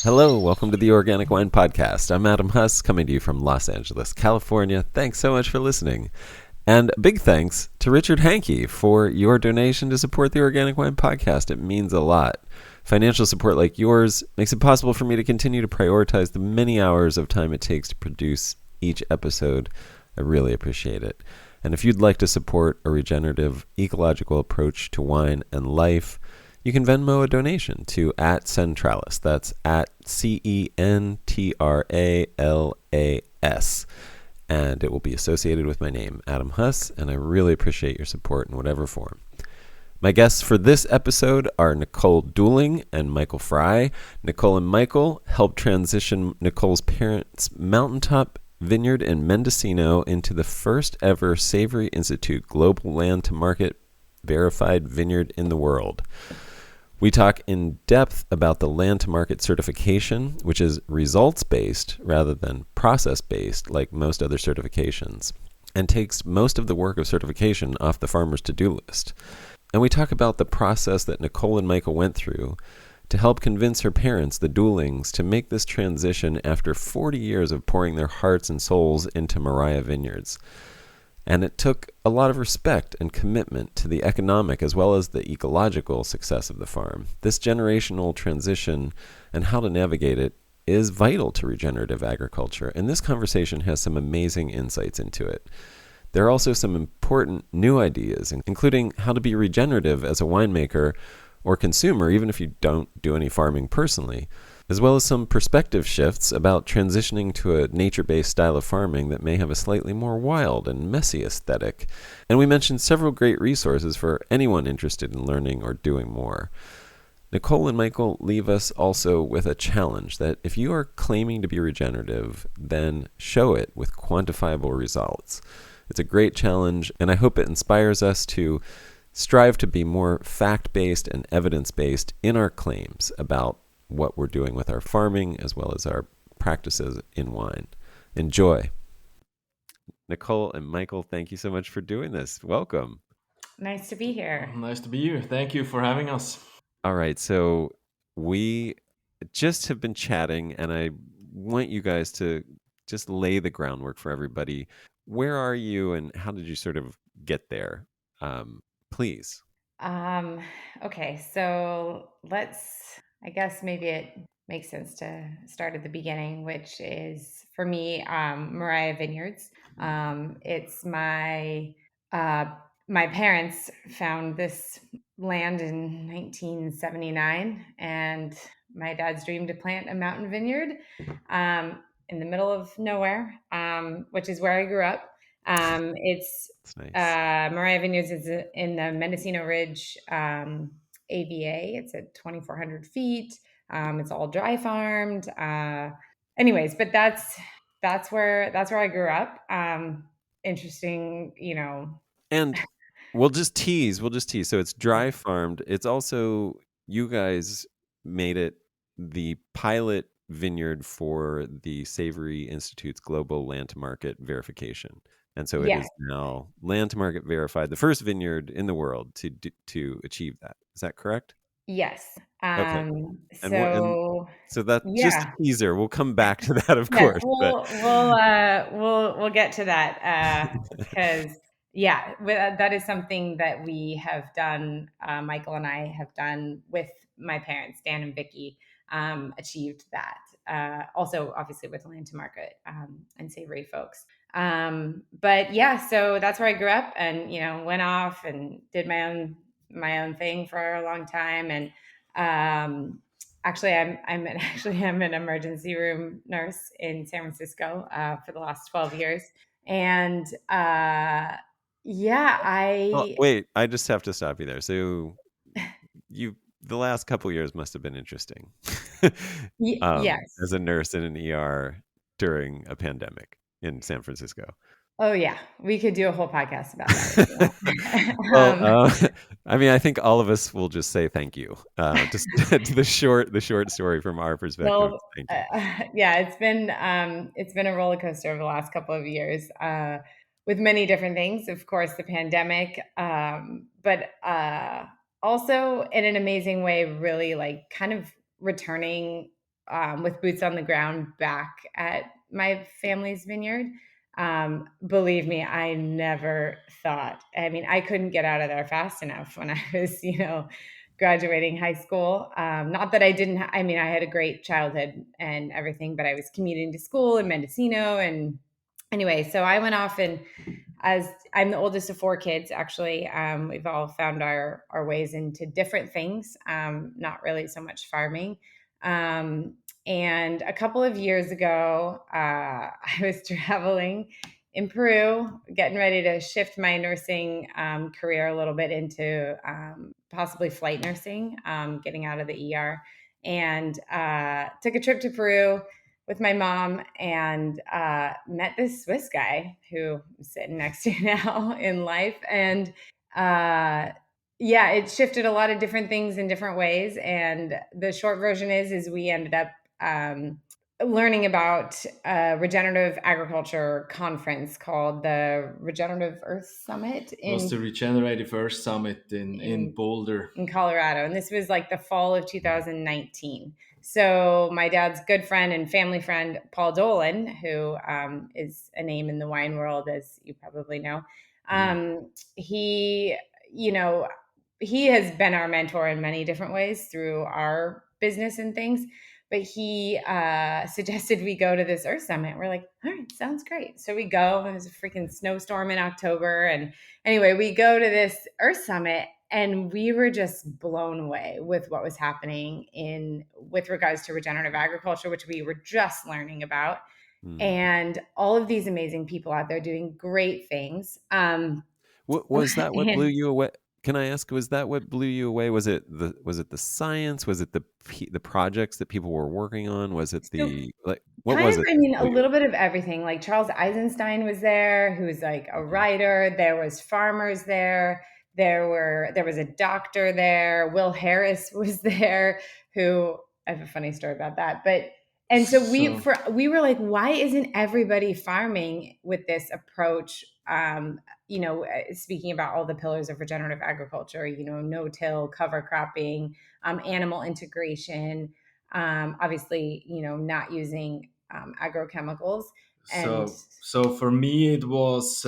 Hello, welcome to the Organic Wine Podcast. I'm Adam Huss, coming to you from Los Angeles, California. Thanks so much for listening. And a big thanks to Richard Hankey for your donation to support the Organic Wine Podcast. It means a lot. Financial support like yours makes it possible for me to continue to prioritize the many hours of time it takes to produce each episode. I really appreciate it. And if you'd like to support a regenerative, ecological approach to wine and life, you can Venmo a donation to @Centralis. That's @CENTRALAS. And it will be associated with my name, Adam Huss, and I really appreciate your support in whatever form. My guests for this episode are Nicole Dooling and Michael Frey. Nicole and Michael helped transition Nicole's parents' mountaintop vineyard in Medocino into the first ever Savory Institute Global Land to Market verified vineyard in the world. We talk in depth about the land to market certification, which is results-based rather than process-based like most other certifications, and takes most of the work of certification off the farmer's to-do list. And we talk about the process that Nicole and Michael went through to help convince her parents, the Doolings, to make this transition after 40 years of pouring their hearts and souls into Mariah Vineyards. And it took a lot of respect and commitment to the economic as well as the ecological success of the farm. This generational transition and how to navigate it is vital to regenerative agriculture, and this conversation has some amazing insights into it. There are also some important new ideas, including how to be regenerative as a winemaker or consumer, even if you don't do any farming personally, as well as some perspective shifts about transitioning to a nature-based style of farming that may have a slightly more wild and messy aesthetic. And we mentioned several great resources for anyone interested in learning or doing more. Nicole and Michael leave us also with a challenge that if you are claiming to be regenerative, then show it with quantifiable results. It's a great challenge, and I hope it inspires us to strive to be more fact-based and evidence-based in our claims about what we're doing with our farming as well as our practices in wine. Enjoy. Nicole and Michael, thank you so much for doing this. Welcome. Nice to be here. Nice to be here. Thank you for having us. All right, so we just have been chatting, and I want you guys to just lay the groundwork for everybody. Where are you, and how did you sort of get there? Please. Um, okay, so I guess maybe it makes sense to start at the beginning, which is for me, Mariah Vineyards. It's uh, my parents found this land in 1979, and my dad's dream to plant a mountain vineyard in the middle of nowhere, which is where I grew up. It's That's nice. Mariah Vineyards is in the Mendocino Ridge AVA. It's at 2,400 feet. It's all dry farmed. Anyways, but that's where I grew up. Interesting, And we'll just tease. So it's dry farmed. It's also, you guys made it the pilot vineyard for the Savory Institute's global land to market verification. And so it Yes, is now land to market verified, the first vineyard in the world to achieve that. Is that correct? yes. Okay. And So so that just yeah, a teaser. We'll come back to that, of yes, course. But we'll get to that because yeah, that is something that we have done. Michael and I have done with my parents, Dan and Vicky, achieved that. Also, obviously, with Land to Market and Savory folks. But yeah, so that's where I grew up, and went off and did my own thing for a long time, and actually, I'm an emergency room nurse in San Francisco for the last 12 years, and yeah, well, I wait, I just have to stop you there. So you the last couple years must have been interesting yes. as a nurse in an ER during a pandemic in San Francisco. Oh yeah, we could do a whole podcast about that if you want. Well, I mean, I think all of us will just say thank you. Just to the short story from our perspective. Well, Thank you. yeah, it's been a roller coaster over the last couple of years, with many different things. Of course, the pandemic, but also in an amazing way, really like kind of returning with boots on the ground back at my family's vineyard. Believe me, I never thought, I mean, I couldn't get out of there fast enough when I was, graduating high school. Not that I didn't, I mean, I had a great childhood and everything, but I was commuting to school in Medocino. And anyway, so I went off, and as I'm the oldest of four kids, actually, we've all found our ways into different things, not really so much farming. And a couple of years ago, I was traveling in Peru, getting ready to shift my nursing career a little bit into possibly flight nursing, getting out of the ER, and took a trip to Peru with my mom, and met this Swiss guy who I'm sitting next to now in life. And yeah, it shifted a lot of different things in different ways. And the short version is we ended up learning about a regenerative agriculture conference called the Regenerative Earth Summit It was the Regenerative Earth Summit in Boulder, in Colorado. And this was like the fall of 2019. So my dad's good friend and family friend, Paul Dolan, who is a name in the wine world, as you probably know, he, he has been our mentor in many different ways through our business and things. But he suggested we go to this Earth Summit. We're like, all right, sounds great. So we go. It was a freaking snowstorm in October. And anyway, we go to this Earth Summit, and we were just blown away with what was happening with regards to regenerative agriculture, which we were just learning about. And all of these amazing people out there doing great things. What was that? What blew you away? Can I ask? Was that what blew you away? Was it the science? Was it the projects that people were working on? Was it what was it? I mean, a little bit of everything. Like Charles Eisenstein was there, who's like a writer. There was farmers there. There was a doctor there. Will Harris was there, who I have a funny story about that. And so we were like, why isn't everybody farming with this approach? Speaking about all the pillars of regenerative agriculture, no-till, cover cropping, animal integration, obviously, not using agrochemicals. And so for me, it was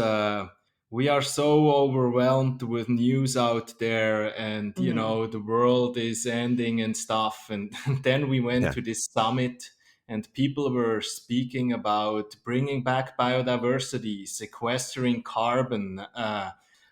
we are so overwhelmed with news out there, and the world is ending and stuff. And then we went to this summit, and people were speaking about bringing back biodiversity, sequestering carbon,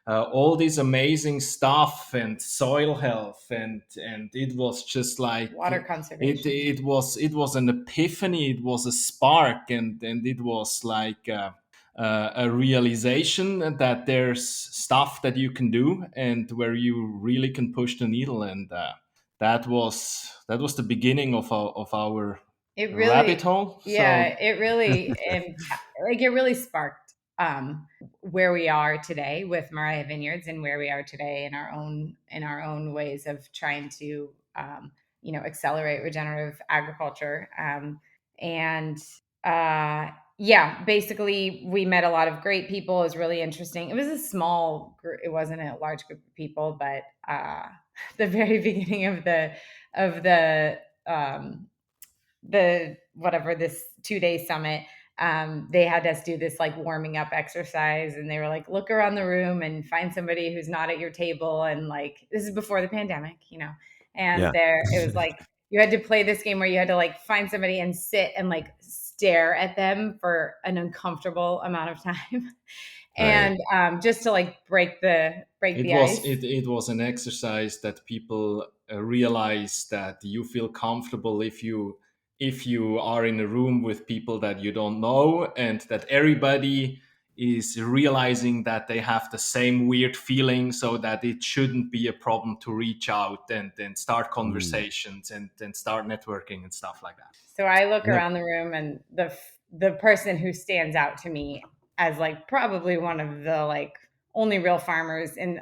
all this amazing stuff, and soil health, and it was just like water conservation. It was an epiphany. It was a spark, and it was like a realization that there's stuff that you can do, and where you really can push the needle. And that was the beginning of our rabbit hole. Yeah, it really it really sparked where we are today with Mariah Vineyards, and where we are today in our own ways of trying to accelerate regenerative agriculture. Basically we met a lot of great people. It was really interesting. It was a small group. It wasn't a large group of people, but the very beginning of this 2-day summit, they had us do this like warming up exercise, and they were like, look around the room and find somebody who's not at your table. And like, this is before the pandemic, and it was like, you had to play this game where you had to like find somebody and sit and like stare at them for an uncomfortable amount of time. And just to like break the ice. It was an exercise that people realize that you feel comfortable if you are in a room with people that you don't know, and that everybody is realizing that they have the same weird feeling, so that it shouldn't be a problem to reach out and start conversations and start networking and stuff like that. So I look around the room, and the person who stands out to me as like probably one of the like only real farmers in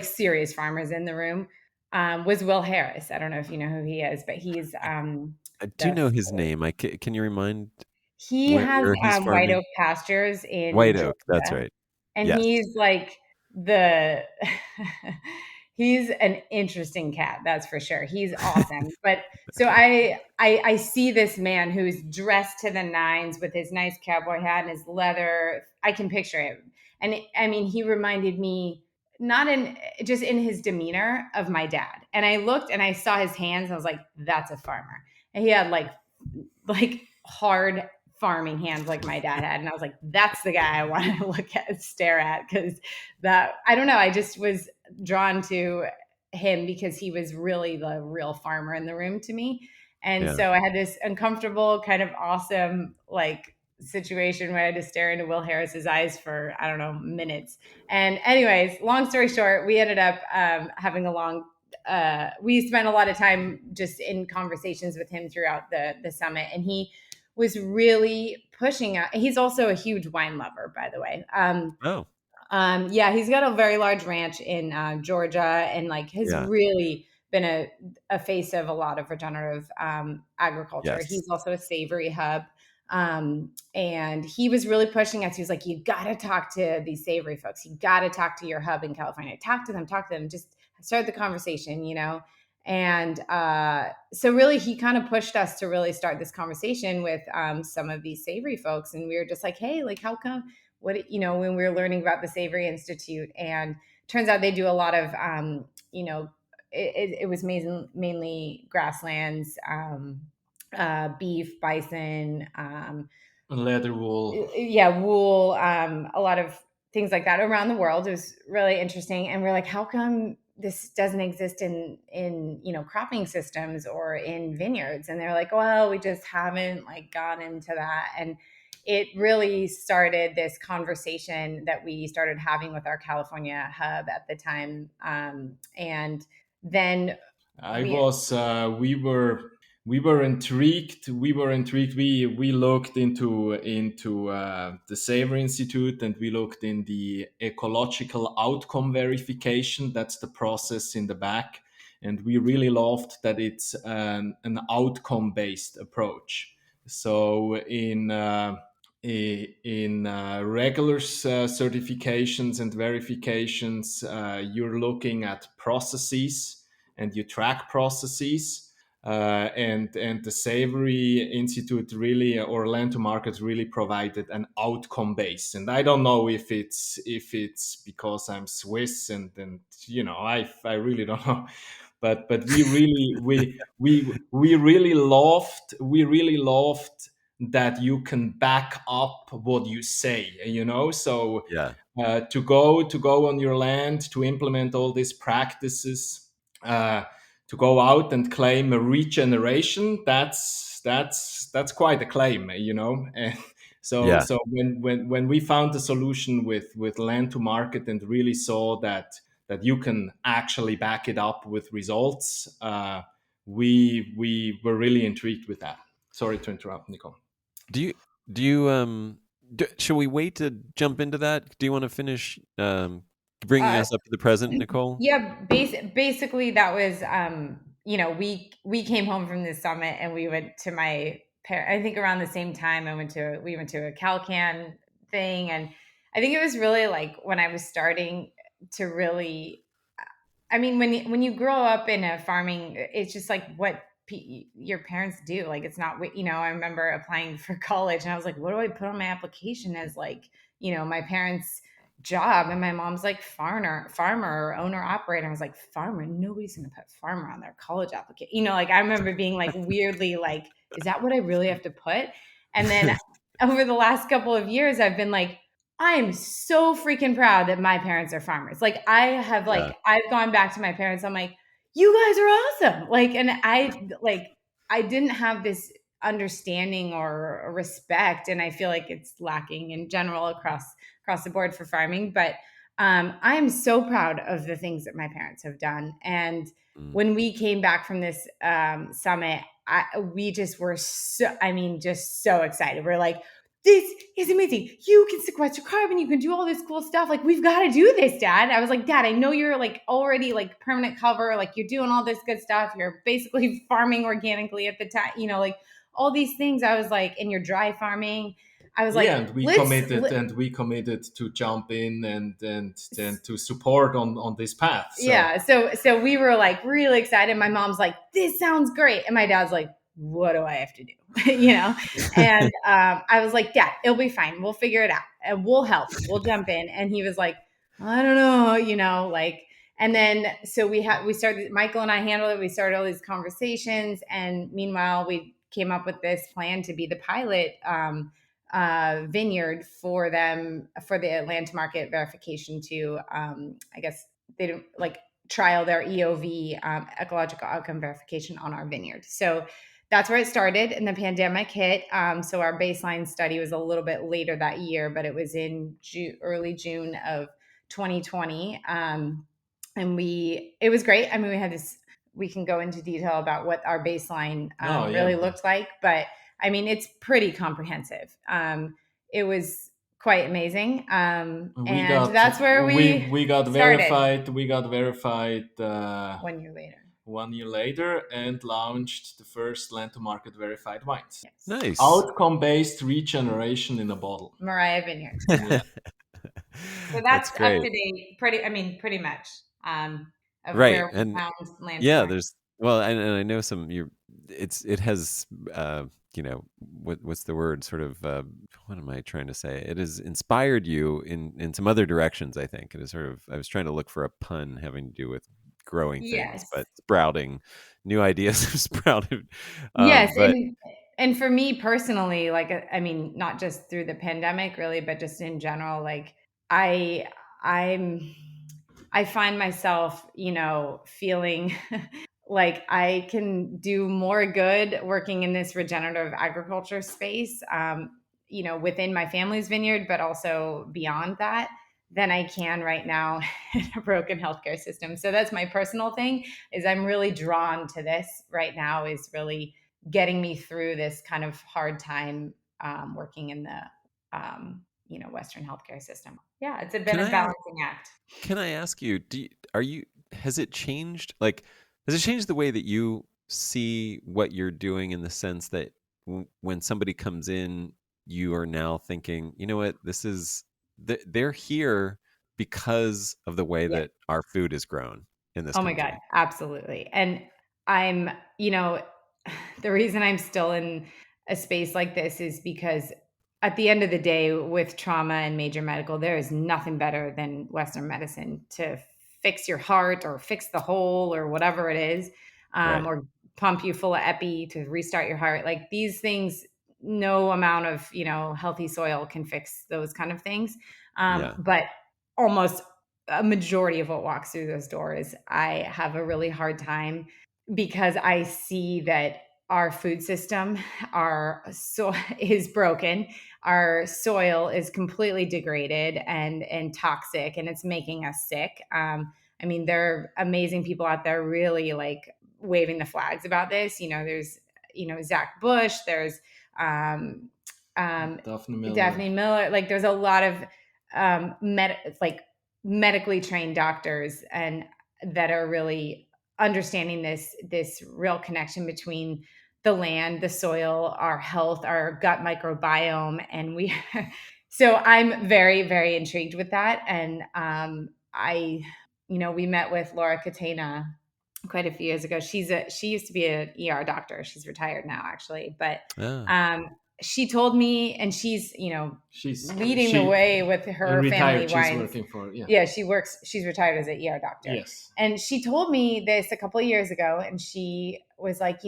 serious farmers in the room was Will Harris. I don't know if you know who he is, but he's I do know his name. Can you remind? He has White Oak pastures in White Oak. That's right. And he's like He's an interesting cat, that's for sure. He's awesome. But so I see this man who's dressed to the nines with his nice cowboy hat and his leather. I can picture it. And I mean, he reminded me not in just in his demeanor of my dad. And I looked and I saw his hands and I was like, that's a farmer. And he had like hard farming hands like my dad had. And I was like, that's the guy I want to look at, stare at. Cause that, I don't know. I just was drawn to him because he was really the real farmer in the room to me. And so I had this uncomfortable kind of awesome, like situation where I had to stare into Will Harris's eyes for, I don't know, minutes. And anyways, long story short, we ended up having a long we spent a lot of time just in conversations with him throughout the summit, and he was really pushing out. He's also a huge wine lover, by the way. Yeah, he's got a very large ranch in Georgia, and like has really been a face of a lot of regenerative agriculture. Yes. He's also a Savory hub. And he was really pushing us. He was like, you got to talk to these Savory folks. You got to talk to your hub in California. Talk to them, just start the conversation, you know? And so really he kind of pushed us to really start this conversation with some of these Savory folks. And we were just like, hey, like how come, what, you know, when we were learning about the Savory Institute, and turns out they do a lot of, you know, it was mainly grasslands, beef, bison, leather, wool. Yeah, wool, a lot of things like that around the world. It was really interesting. And we're like, how come this doesn't exist in you know, cropping systems or in vineyards? And they're like, well, we just haven't like gone into that. And it really started this conversation that we started having with our California hub at the time. And then we were intrigued. We looked into the Savory Institute, and we looked in the ecological outcome verification. That's the process in the back, and we really loved that it's an outcome based approach. So in regular certifications and verifications, you're looking at processes and you track processes. And the Savory Institute really, or Land to Market really provided an outcome base. And I don't know if it's because I'm Swiss and you know, I really don't know. But we really loved that you can back up what you say, you know. So to go on your land, to implement all these practices, to go out and claim a regeneration, that's quite a claim, you know. And so when we found the solution with Land to Market and really saw that you can actually back it up with results, we were really intrigued with that. Sorry to interrupt, Nicole. Should we wait to jump into that? Do you want to finish bringing us up to the present, Nicole? Yeah, basically that was, you know, we came home from this summit and we went to my parents. I think around the same time we went to a CalCan thing, and I think it was really like when I was starting to really, I mean, when you grow up in a farming, it's just like what your parents do. Like, it's not what, you know, I remember applying for college and I was like, what do I put on my application as, like, you know, my parents' job? And my mom's like farmer or owner operator. I was like, farmer? Nobody's going to put farmer on their college application. You know, like I remember being like weirdly like, is that what I really have to put? And then over the last couple of years, I've been like, I am so freaking proud that my parents are farmers. Like I've gone back to my parents. I'm like, you guys are awesome. Like, and I didn't have this understanding or respect. And I feel like it's lacking in general across the board for farming. But I am so proud of the things that my parents have done. And when we came back from this summit, we just were just so excited. We're like, this is amazing. You can sequester carbon. You can do all this cool stuff. Like, we've got to do this, Dad. I was like, Dad, I know you're like already like permanent cover. Like, you're doing all this good stuff. You're basically farming organically at the time, you know, like all these things. I was like, and you're dry farming. I was Yeah, like, and let's, we committed to jump in and to support on this path. So yeah. So we were like really excited. My mom's like, this sounds great. And my dad's like, what do I have to do? And I was like, Dad, it'll be fine. We'll figure it out and we'll help. We'll jump in. And he was like, I don't know, like, and then so we started, Michael and I handled it. We started all these conversations. And meanwhile, we came up with this plan to be the pilot vineyard for them for the Atlanta market verification to, I guess they don't like trial their EOV, ecological outcome verification on our vineyard. So that's where it started, and the pandemic hit. So our baseline study was a little bit later that year, but it was in early June of 2020. And it was great. I mean, we had this, we can go into detail about what our baseline really looked like, but I mean, it's pretty comprehensive. It was quite amazing. And that's where we got started verified. We got verified 1 year later. 1 year later and launched the first land to market verified wines. Yes. Nice. Outcome-based regeneration in a bottle. Mariah Vineyards. Yeah. So that's up to date, pretty much. Of Right. where we And found land. yeah, there's well, and I know some it has what's the word, sort of what am I trying to say? It has inspired you in some other directions, I think. It is sort of, I was trying to look for a pun having to do with growing things, Yes. but sprouting new ideas have sprouted. Yes, But and for me personally, like, I mean, not just through the pandemic really, but just in general, like I find myself, feeling like I can do more good working in this regenerative agriculture space, within my family's vineyard, but also beyond that, than I can right now in a broken healthcare system. So that's my personal thing, is I'm really drawn to this right now, is really getting me through this kind of hard time working in the Western healthcare system. Yeah, it's been a balancing act. Can I ask you, has it changed? Like, has it changed the way that you see what you're doing, in the sense that when somebody comes in, you are now thinking, you know what, they're here because of the way that our food is grown in this Oh my country. God, absolutely. And I'm, the reason I'm still in a space like this is because at the end of the day, with trauma and major medical, there is nothing better than Western medicine to fix your heart or fix the hole or whatever it is, Right. or pump you full of epi to restart your heart. Like, these things, no amount of, healthy soil can fix those kind of things. Yeah. But almost a majority of what walks through those doors, I have a really hard time, because I see that our food system, is broken. Our soil is completely degraded and toxic, and it's making us sick. I mean, there are amazing people out there really like waving the flags about this. There's Zach Bush. There's Daphne Miller. Like, there's a lot of medically trained doctors and that are really understanding this real connection between the land, the soil, our health, our gut microbiome, and so I'm very, very intrigued with that. And we met with Laura Catena quite a few years ago. She used to be an ER doctor. She's retired now, actually, but she told me, and she's leading the way with her family wines. She's working for she's retired as an ER doctor. Yes. And she told me this a couple of years ago, and she was like,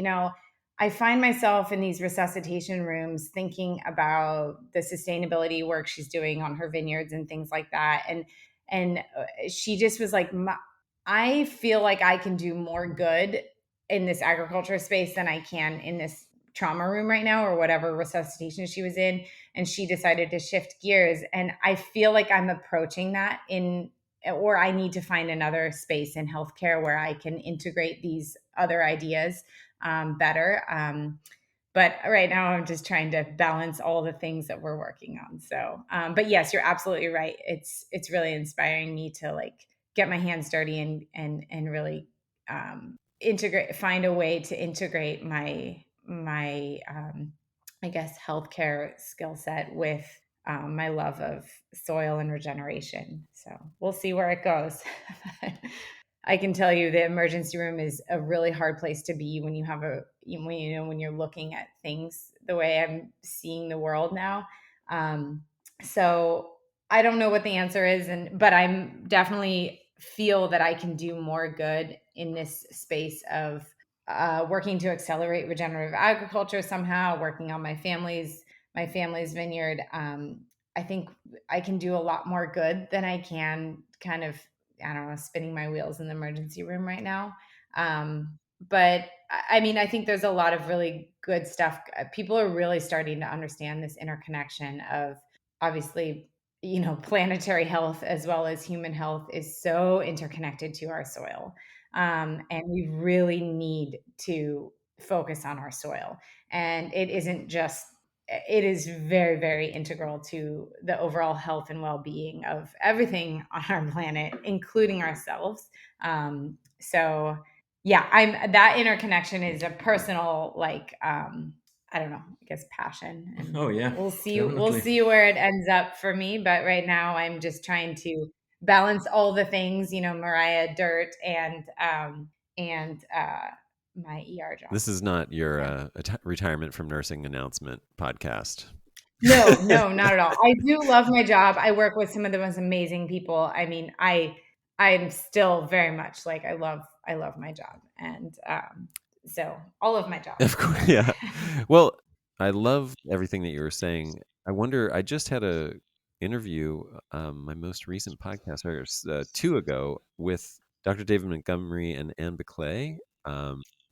I find myself in these resuscitation rooms thinking about the sustainability work she's doing on her vineyards and things like that. And she just was like, I feel like I can do more good in this agriculture space than I can in this trauma room right now, or whatever resuscitation she was in. And she decided to shift gears. And I feel like I'm approaching that or I need to find another space in healthcare where I can integrate these other ideas better. But right now I'm just trying to balance all the things that we're working on. So, but yes, you're absolutely right. It's really inspiring me to like get my hands dirty and really find a way to integrate my I guess, healthcare skill set with my love of soil and regeneration. So we'll see where it goes. I can tell you the emergency room is a really hard place to be when you have when you're looking at things the way I'm seeing the world now. So I don't know what the answer is, but I'm definitely feel that I can do more good in this space of working to accelerate regenerative agriculture somehow, working on my family's vineyard. I think I can do a lot more good than I can kind of, I don't know, spinning my wheels in the emergency room right now. But I mean, I think there's a lot of really good stuff. People are really starting to understand this interconnection of, obviously, planetary health as well as human health is so interconnected to our soil. And we really need to focus on our soil. And it isn't just, it is very, very integral to the overall health and well-being of everything on our planet, including ourselves. So yeah, that interconnection is a personal, I don't know, I guess passion, and Oh yeah, we'll definitely. see where it ends up for me. But right now I'm just trying to balance all the things, Mariah, dirt, and my ER job. This is not your Yeah. retirement from nursing announcement podcast. No, no, not at all. I do love my job. I work with some of the most amazing people. I mean, I'm still very much like I love my job, and so all of my jobs. Of course, yeah. Well, I love everything that you were saying. I wonder, I just had a interview, my most recent podcast, or two ago, with Dr. David Montgomery and Anne Beclay,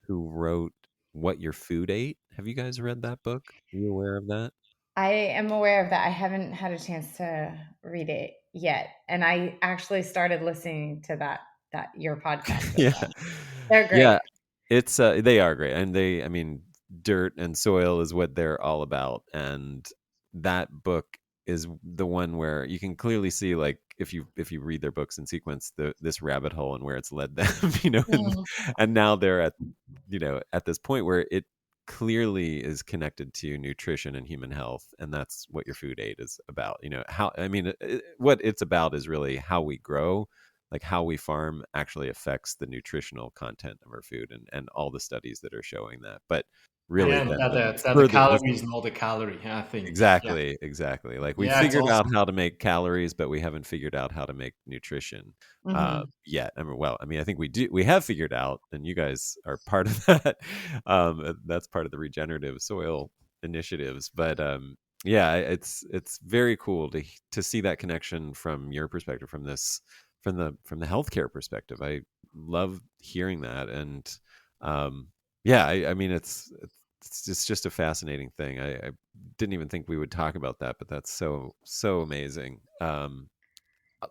who wrote What Your Food Ate. Have you guys read that book? Are you aware of that? I am aware of that. I haven't had a chance to read it yet, and I actually started listening to that your podcast with Yeah. them. They're Yeah. great. It's they are great, and I mean, dirt and soil is what they're all about, and that book is the one where you can clearly see, like, if you read their books in sequence, this rabbit hole and where it's led them, Mm, and now they're at at this point where it clearly is connected to nutrition and human health, and that's what your food aid is about. How, I mean, what it's about is really how we grow, like how we farm actually affects the nutritional content of our food, and all the studies that are showing that. But really, And then that the further the calorie is not a calorie, I think. Yeah, exactly, like we yeah, it's figured out awesome. how to make calories, but we haven't figured out how to make nutrition mhm. yet. I mean, I think we have figured out, and you guys are part of that. That's part of the regenerative soil initiatives. But yeah, it's very cool to see that connection from your perspective, from the healthcare perspective. I love hearing that, and yeah, I mean, it's just a fascinating thing. I didn't even think we would talk about that, but that's so amazing. Yeah,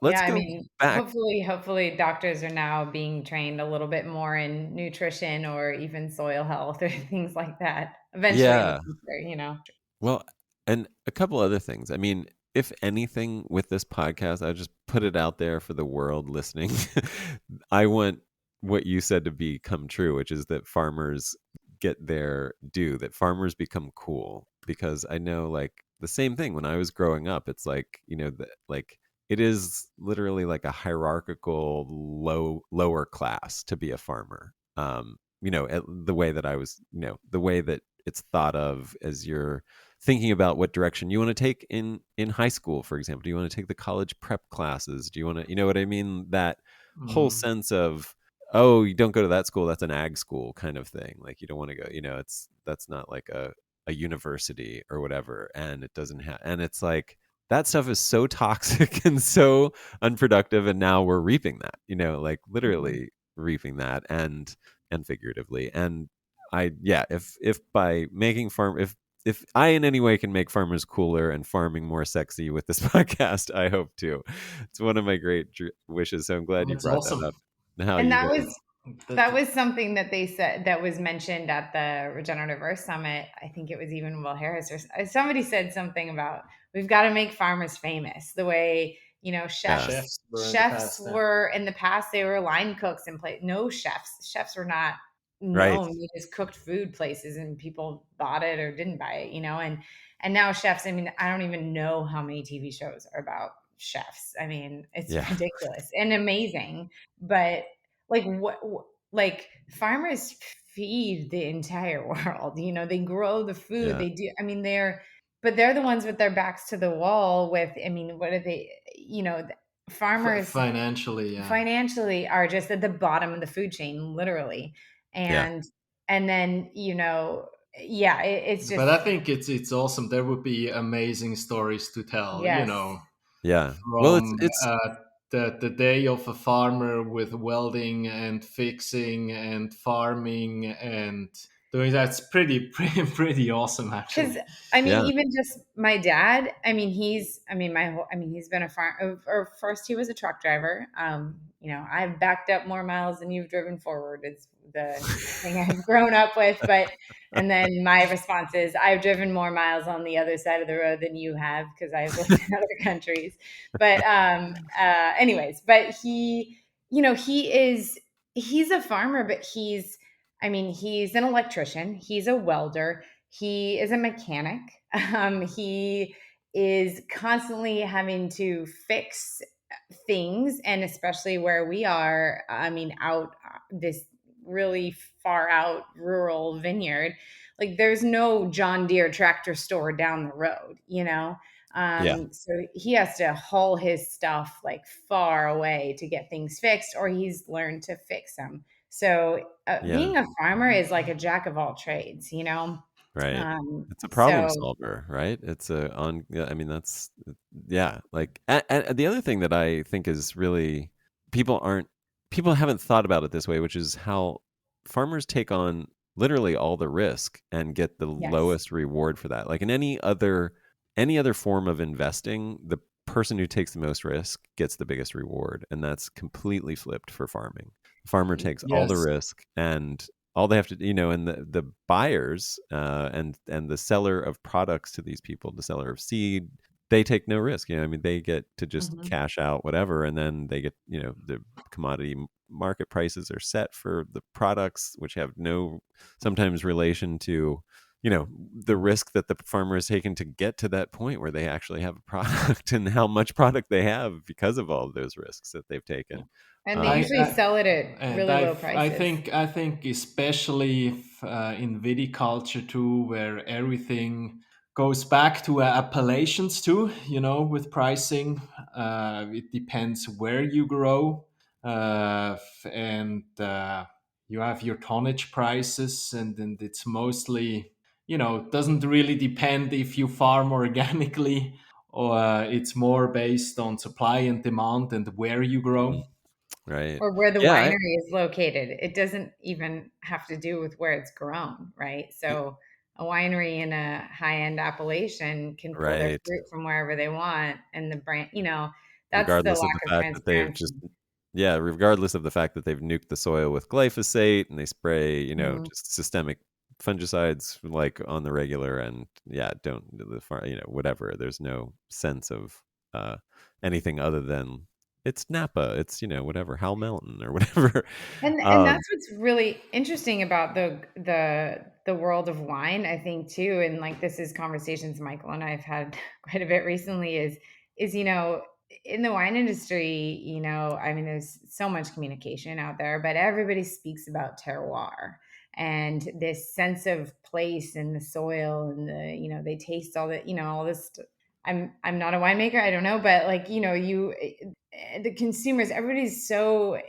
Let's I go mean, back. hopefully doctors are now being trained a little bit more in nutrition or even soil health or things like that eventually in the Yeah. future. Well, and a couple other things. I mean, if anything, with this podcast, I just put it out there for the world listening. I want what you said to become true, which is that farmers get their due, that farmers become cool. Because I know, like, the same thing when I was growing up, it's like, like, it is literally like a hierarchical lower class to be a farmer. The way that I was, the way that it's thought of as you're thinking about what direction you want to take in high school, for example. Do you want to take the college prep classes? Do you want to, you know what I mean? That whole Mm. sense of, oh, you don't go to that school, that's an ag school kind of thing. Like, you don't want to go, that's not like a university or whatever, and it doesn't have, and it's like that stuff is so toxic and so unproductive, and now we're reaping that, like Mhm. literally reaping that, and figuratively. And yeah, if by making farm if I in any way can make farmers cooler and farming more sexy with this podcast, I hope to. It's one of my great wishes. So I'm glad you That's brought that awesome. up. And how And you that guys, was That, that was something that they said that was mentioned at the Regenerative Earth Summit. I think it was even Will Harris or somebody said something about we've got to make farmers famous the way yeah, chefs were in the chefs past. were in the past. They were line cooks and play no chefs were not Right. known. We just cooked food places and people bought it or didn't buy it, and now chefs, I mean, I don't even know how many TV shows are about chefs. I mean, it's Yeah. ridiculous and amazing, but like like farmers feed the entire world. They grow the food. Yeah. They do. I mean, they're the ones with their backs to the wall with, I mean, what are they, farmers Financially, yeah. financially are just at the bottom of the food chain, literally. Yeah. And then, yeah, it's But I just, think it's awesome. There would be amazing stories to tell, yes. Yeah. Well, from it's the day of a farmer with welding and fixing and farming and doing that's pretty awesome Because actually. I mean, yeah. even just my dad. I mean, he's been a farm. Or first, he was a truck driver. I've backed up more miles than you've driven forward. Is the thing I've grown up with. And then my response is, I've driven more miles on the other side of the road than you have because I've lived in other countries. But anyways, but he's a farmer, but I mean, he's an electrician. He's a welder. He is a mechanic. He is constantly having to fix things, and especially where we are, I mean, out this really far out rural vineyard, like there's no John Deere tractor store down the road. Yeah. So he has to haul his stuff like far away to get things fixed, or he's learned to fix them. So Yeah. being a farmer is like a jack of all trades. Right. Um, It's a problem so solver, right? It's a on. Yeah, I mean, that's yeah. Like, and the other thing that I think is really people aren't people haven't thought about it this way, which is how farmers take on literally all the risk and get the yes. lowest reward for that. Like in any other form of investing, the person who takes the most risk gets the biggest reward, and that's completely flipped for farming. The farmer takes all the Yes. risk, and all they have to, and the buyers and the seller of products to these people, the seller of seed, they take no risk. I mean, they get to just Mhm. cash out whatever, and then they get, the commodity market prices are set for the products, which have no sometimes relation to the risk that the farmer has taken to get to that point where they actually have a product and how much product they have because of all of those risks that they've taken. And they um, usually sell it at And really low I prices. think especially in viticulture too, where everything goes back to appellations too. With pricing, it depends where you grow, and you have your tonnage prices, and it's mostly doesn't really depend if you farm organically, or it's more based on supply and demand and where you grow. right. Or where the Yeah. winery is located. It doesn't even have to do with where it's grown, right? So a winery in a high-end appellation can pull their Right. fruit from wherever they want, and the brand, that's the Regardless of lack the of fact that they've just, transparency. yeah, regardless of the fact that they've nuked the soil with glyphosate and they spray, Mhm. just systemic fungicides like on the regular, and yeah, don't the far, whatever. There's no sense of uh, anything other than it's Napa, it's whatever, Hal Mountain or whatever. And um, that's what's really interesting about the world of wine, I think too. And like this is conversations Michael and I have had quite a bit recently is in the wine industry, I mean, there's so much communication out there, but everybody speaks about terroir and this sense of place in the soil and they taste all that, all this. I'm not a winemaker, I don't know, but like, the consumers, everybody's so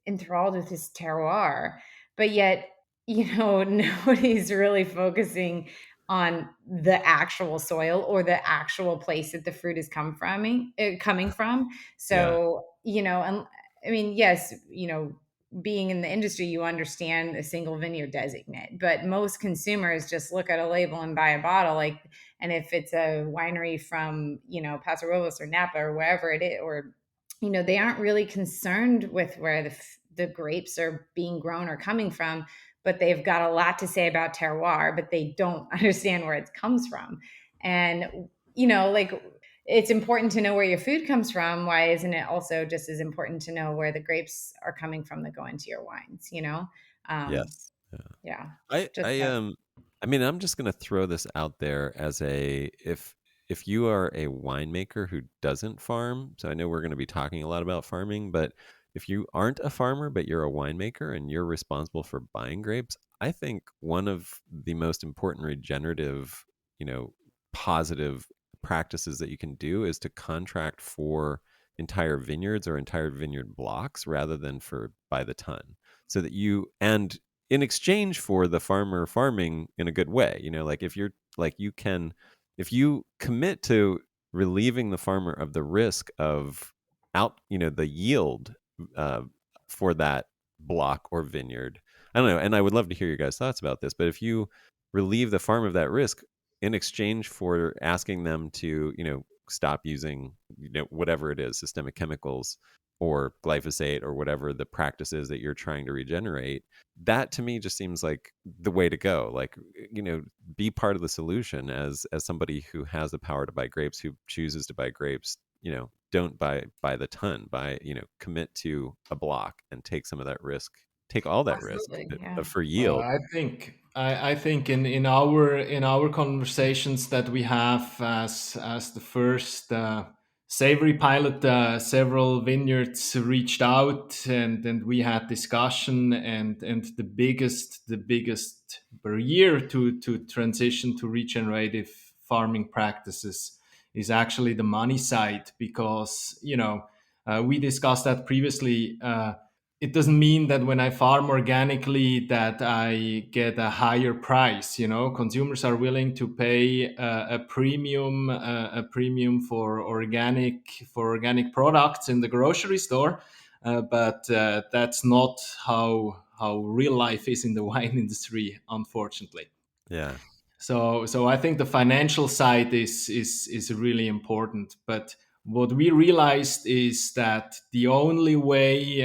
enthralled with this terroir, but yet, nobody's really focusing on the actual soil or the actual place that the fruit is coming from. yeah. So, and I mean, yes, being in the industry, you understand a single vineyard designate, but most consumers just look at a label and buy a bottle. Like, and if it's a winery from, Paso Robles or Napa or wherever it is, or they aren't really concerned with where the grapes are being grown or coming from, but they've got a lot to say about terroir, but they don't understand where it comes from. And, like it's important to know where your food comes from. Why isn't it also just as important to know where the grapes are coming from that go into your wines? Um, Yes. Yeah. Just I mean, I'm just gonna throw this out there as if you are a winemaker who doesn't farm, so I know we're gonna be talking a lot about farming, but if you aren't a farmer but you're a winemaker and you're responsible for buying grapes, I think one of the most important regenerative, you know, positive practices that you can do is to contract for entire vineyards or entire vineyard blocks rather than for by the ton, so that you and in exchange for the farmer farming in a good way, like if you're like you can if you commit to relieving the farmer of the risk of the yield uh, for that block or vineyard. I don't know, and I would love to hear your guys' thoughts about this, but if you relieve the farm of that risk in exchange for asking them to stop using whatever it is, systemic chemicals or glyphosate or whatever the practice is that you're trying to regenerate, that to me just seems like the way to go. Like, be part of the solution as somebody who has the power to buy grapes, who chooses to buy grapes. Don't buy the ton, commit to a block and take some of that risk, take all that risk absolutely, yeah. for yield. I think in our conversations that we have as the first Savory pilot, several vineyards reached out, and we had discussion, and the biggest barrier to transition to regenerative farming practices is actually the money side, because we discussed that previously. It doesn't mean that when I farm organically that I get a higher price. Consumers are willing to pay a premium for organic products in the grocery store, but that's not how real life is in the wine industry, unfortunately. Yeah. So I think the financial side is really important. But what we realized is that the only way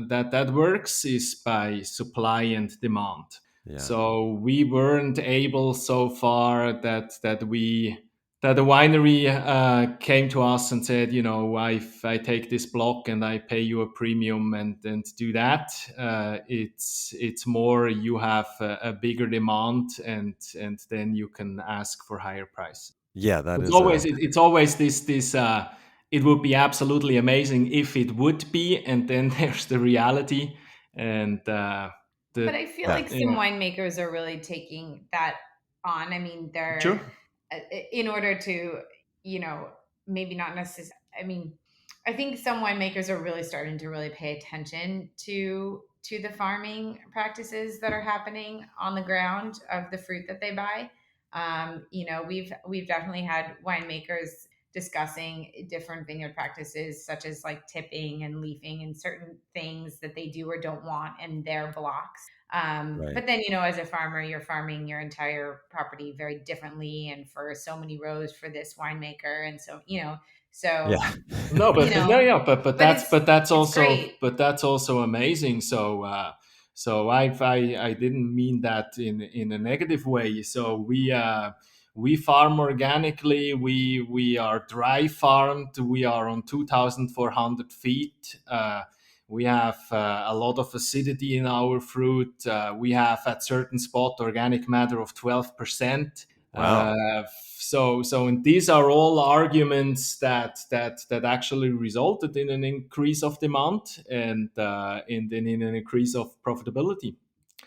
that works is by supply and demand. Yeah. So we weren't able so far that the winery came to us and said, if I take this block and I pay you a premium and do that, it's more you have a bigger demand, and then you can ask for higher price. Yeah, that It's is a always it's always this. It would be absolutely amazing if it would be, and then there's the reality, and But the I feel yeah. like some winemakers are really taking that on. I mean, Sure. in order to, maybe not necessarily, I mean, I think some winemakers are really starting to really pay attention to the farming practices that are happening on the ground of the fruit that they buy. We've definitely had winemakers discussing different vineyard practices, such as like tipping and leafing and certain things that they do or don't want in their blocks. Right. But then, as a farmer, you're farming your entire property very differently and for so many rows for this winemaker. And so, so, Yeah. No, you but no, know, yeah, but but that's but that's it's also great. but that's also amazing. So I didn't mean that in a negative way. So we farm organically. We are dry farmed. We are on 2,400 feet. We have a lot of acidity in our fruit. We have at certain spot organic matter of 12%. Wow. And these are all arguments that actually resulted in an increase of demand, and then in an increase of profitability.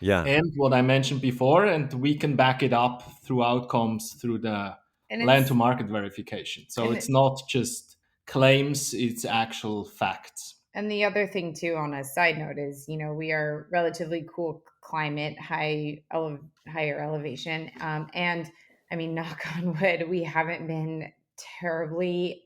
Yeah. And what I mentioned before, and we can back it up through outcomes through the And land to it's, market verification. So and it's not just claims; it's actual facts. And the other thing too, on a side note, is we are relatively cool climate, higher elevation, and I mean, knock on wood, we haven't been terribly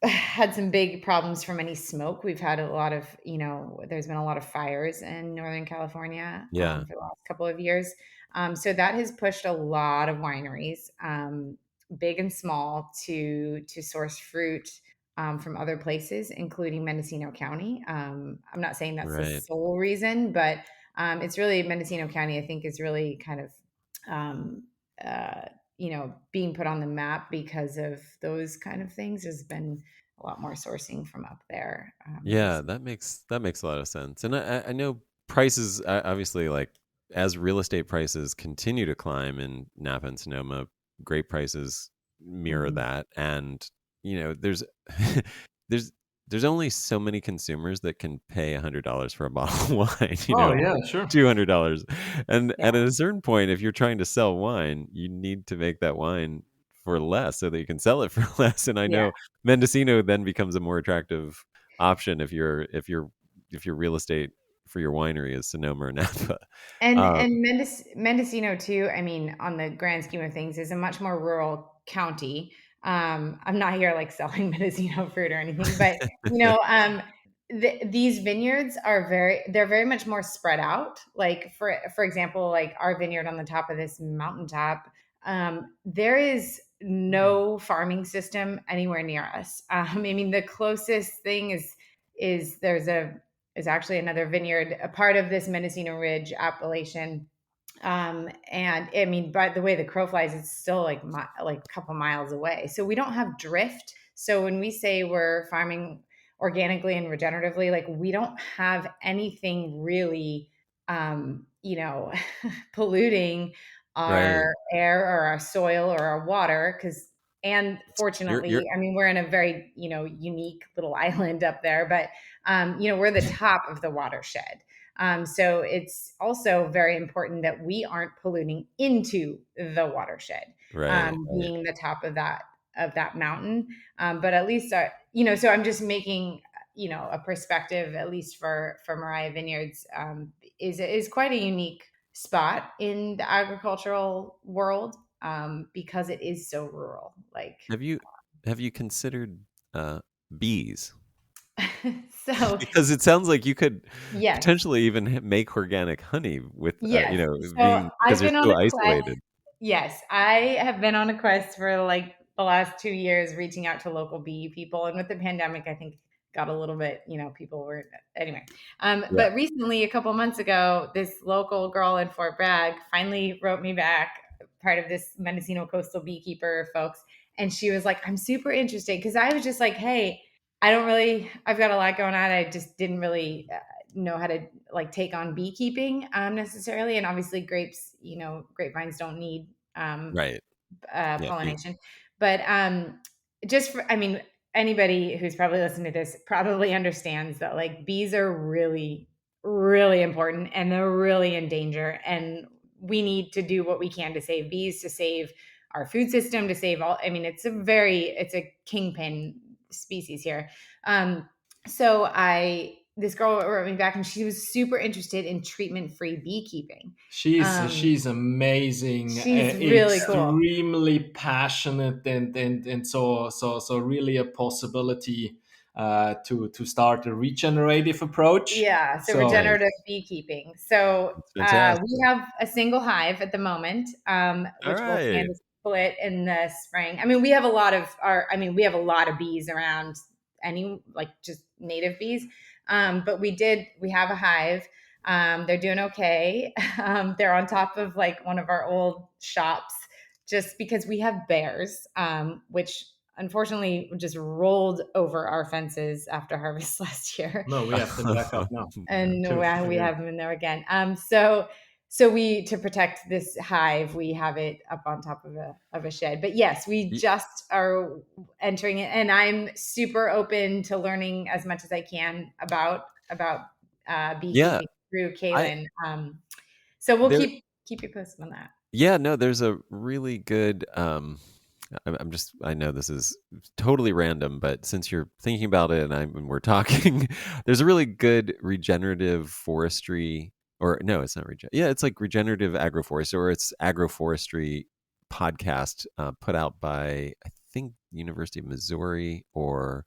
had some big problems from any smoke. We've had a lot of, there's been a lot of fires in Northern California Yeah. for the last couple of years. So that has pushed a lot of wineries, big and small, to source fruit from other places, including Mendocino County. I'm not saying that's the Right. sole reason, but it's really Mendocino County, I think, is really kind of um, uh, being put on the map because of those kind of things. Has been a lot more sourcing from up there. Yeah, that makes a lot of sense. And I know prices obviously, like, as real estate prices continue to climb in Napa and Sonoma, grape prices mirror that. And, there's there's there's only so many consumers that can pay $100 for a bottle of wine, Oh yeah, sure. $200. And at a certain point, if you're trying to sell wine, you need to make that wine for less so that you can sell it for less. And I know Mendocino then becomes a more attractive option if your real estate for your winery is Sonoma or Napa. And Mendocino too, I mean, on the grand scheme of things, is a much more rural county. I'm not here like selling Mendocino fruit or anything, but these vineyards they're very much more spread out. Like for example, like our vineyard on the top of this mountaintop, there is no farming system anywhere near us. I mean, the closest thing is is actually another vineyard, a part of this Mendocino Ridge appellation. And I mean, by the way the crow flies, it's still like a couple miles away. So we don't have drift. So when we say we're farming organically and regeneratively, like we don't have anything really, polluting our air or our soil or our water. And fortunately, I mean, we're in a very, unique little island up there, but, we're the top of the watershed. So it's also very important that we aren't polluting into the watershed, being the top of that mountain. But at least, so I'm just making, a perspective, at least for Mariah Vineyards, is quite a unique spot in the agricultural world, because it is so rural. Like, have you considered bees? So because it sounds like you could potentially even make organic honey with being, because they're so isolated. Yes, I have been on a quest for like the last 2 years, reaching out to local bee people, and with the pandemic, I think got a little bit, people were anyway. But recently, a couple months ago, this local girl in Fort Bragg finally wrote me back, part of this Mendocino coastal beekeeper folks, and she was like, "I'm super interested," because I was just like, "Hey, I've got a lot going on. I just didn't really know how to like take on beekeeping necessarily. And obviously grapevines don't need pollination, but anybody who's probably listening to this probably understands that like bees are really, really important and they're really in danger. And we need to do what we can to save bees, to save our food system, to save it's a kingpin species here. This girl wrote me back and she was super interested in treatment-free beekeeping. She's amazing. She's really extremely passionate and so really a possibility to start a regenerative approach. Yeah, so regenerative beekeeping. So we have a single hive at the moment, which we'll plan to split in the spring. I mean, we have a lot of bees around, just native bees. But we have a hive. They're doing okay. They're on top of like one of our old shops, just because we have bears, which unfortunately just rolled over our fences after harvest last year. No, we have them back up now. And we have them in there again. So to protect this hive, we have it up on top of a shed. But yes, we just are entering it, and I'm super open to learning as much as I can about beekeeping through Kaylin. So we'll keep you posted on that. Yeah, no, there's a really good. I know this is totally random, but since you're thinking about it and we're talking, there's a really good regenerative forestry. Or no, it's not it's like regenerative agroforestry, or it's agroforestry podcast put out by I think University of Missouri or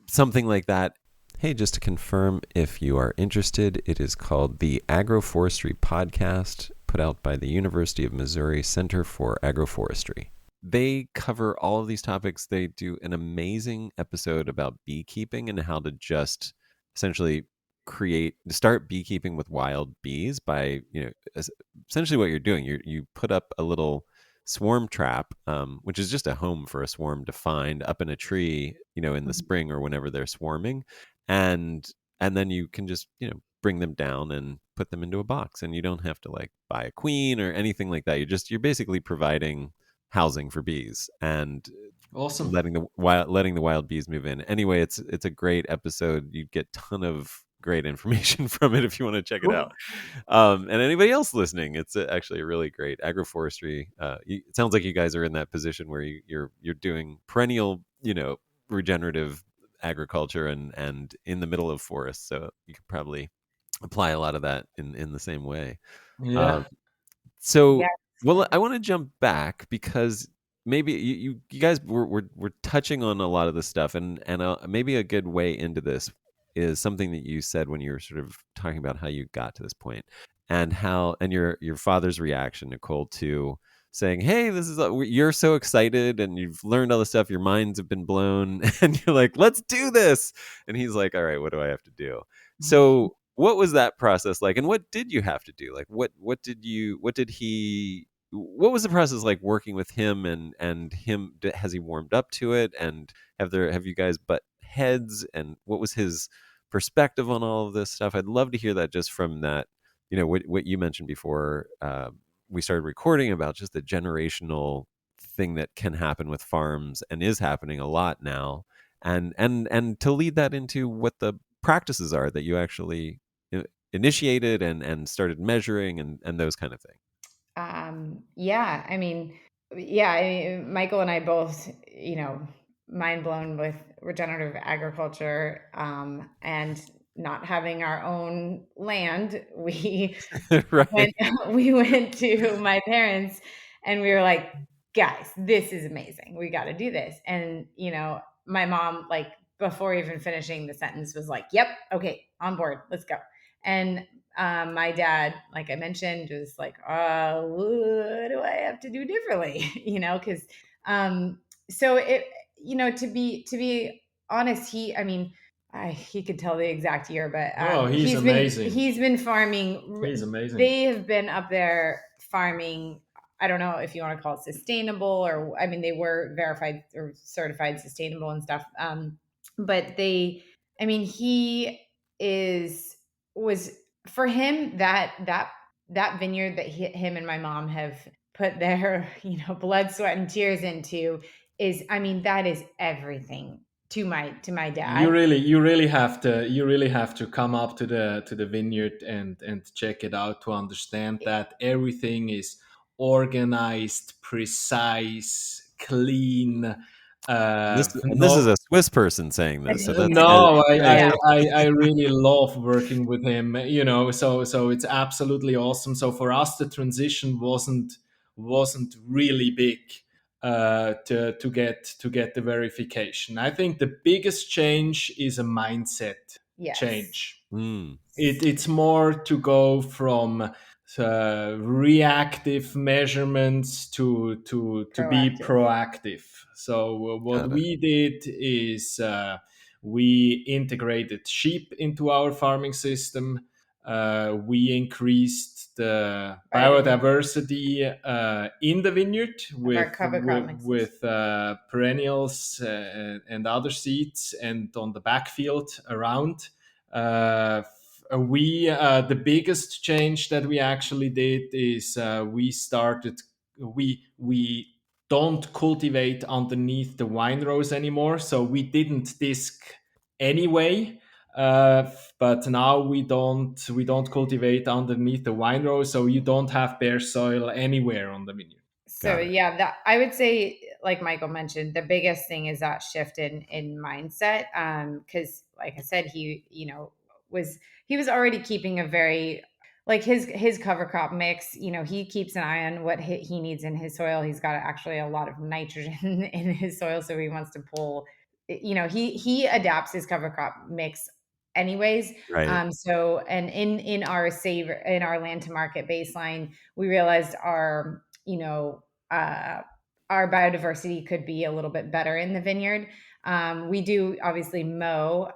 something like that. Hey, just to confirm, if you are interested, it is called the Agroforestry Podcast, put out by the University of Missouri Center for Agroforestry. They cover all of these topics. They do an amazing episode about beekeeping and how to just essentially start beekeeping with wild bees by, essentially what you're doing. You put up a little swarm trap, which is just a home for a swarm to find up in a tree, in the spring or whenever they're swarming. And then you can just, bring them down and put them into a box, and you don't have to like buy a queen or anything like that. You're basically providing housing for bees and Awesome. letting the wild bees move in. Anyway, it's a great episode. You get ton of great information from it if you want to check it out. And anybody else listening, it's actually a really great agroforestry. It sounds like you guys are in that position where you're doing perennial, regenerative agriculture and in the middle of forests. So you could probably apply a lot of that in the same way. Yeah. So, Yes. well, I want to jump back because maybe you guys were touching on a lot of this stuff, and maybe a good way into this is something that you said when you were sort of talking about how you got to this point, and your father's reaction, Nicole, to saying, "Hey, this is you're so excited and you've learned all this stuff, your minds have been blown, and you're like, let's do this," and he's like, "All right, what do I have to do?" So what was that process like, and what did you have to do? Like, what was the process like working with him and him? Has he warmed up to it? And have you guys butt heads? And what was his perspective on all of this stuff? I'd love to hear that just from that, what you mentioned before we started recording about just the generational thing that can happen with farms and is happening a lot now, and to lead that into what the practices are that you actually initiated and started measuring and those kind of things. Yeah, Michael and I both, mind blown with regenerative agriculture, and not having our own land. We Right. we went to my parents and we were like, guys, this is amazing. We got to do this. And, my mom, like, before even finishing the sentence, was like, yep, okay, on board, let's go. And my dad, like I mentioned, was like, what do I have to do differently? Because so it, to be honest, he could tell the exact year, but He's amazing. He's been farming. He's amazing. They have been up there farming. I don't know if you want to call it sustainable, or they were verified or certified sustainable and stuff. But he was for him that vineyard that him and my mom have put their blood, sweat, and tears into is that is everything to my dad. You really have to come up to the vineyard and check it out to understand that everything is organized, precise, clean. This is a Swiss person saying this, so that's no, I really love working with him. So it's absolutely awesome. So for us, the transition wasn't really big to get the verification. I think the biggest change is a mindset change. It's more to go from reactive measurements to be proactive. So what we did is we integrated sheep into our farming system. We increased the biodiversity in the vineyard with perennials and other seeds, and on the backfield around. The biggest change that we actually did is we don't cultivate underneath the wine rows anymore, so we didn't disc anyway. But now we don't cultivate underneath the wine row, so you don't have bare soil anywhere on the vineyard. So that I would say, like Michael mentioned, the biggest thing is that shift in mindset. Because like I said, he was already keeping a very, like, his cover crop mix. He keeps an eye on what he needs in his soil. He's got actually a lot of nitrogen in his soil, so he wants to pull. He adapts his cover crop mix anyways. Right. So, and in our land to market baseline, we realized our biodiversity could be a little bit better in the vineyard. We do obviously mow,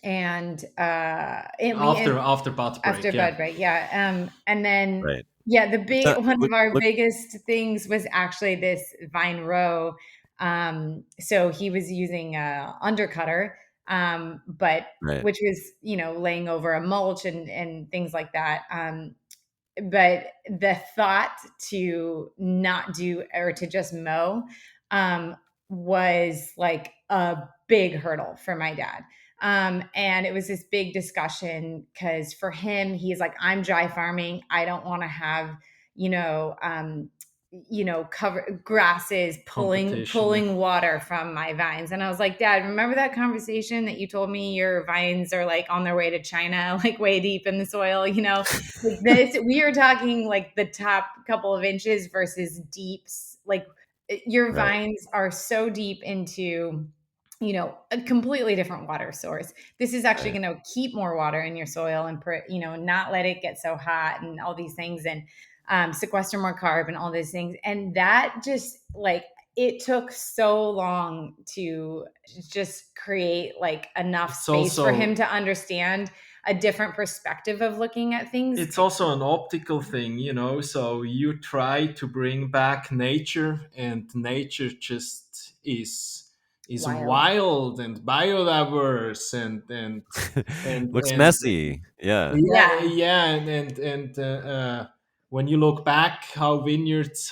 and after bud break, yeah. And then right. One of our biggest things was actually this vine row. So he was using a undercutter, but Right. which was, laying over a mulch and things like that. But the thought to not do or to just mow was like a big hurdle for my dad. And it was this big discussion because for him, he's like, I'm dry farming. I don't want to have, cover grasses Competition. pulling water from my vines. And I was like, Dad, remember that conversation that you told me your vines are like on their way to China, like way deep in the soil, like this, we are talking like the top couple of inches versus deeps. Like your Right. vines are so deep into, a completely different water source. This is actually Right. going to keep more water in your soil and, not let it get so hot and all these things, and sequester more carb and all these things. And that just like, it took so long to just create like enough It's space for him also to understand a different perspective of looking at things. it's also an optical thing, so you try to bring back nature, and nature just is Wild. wild and biodiverse Looks and messy. Yeah. yeah, Yeah. yeah, when you look back how vineyards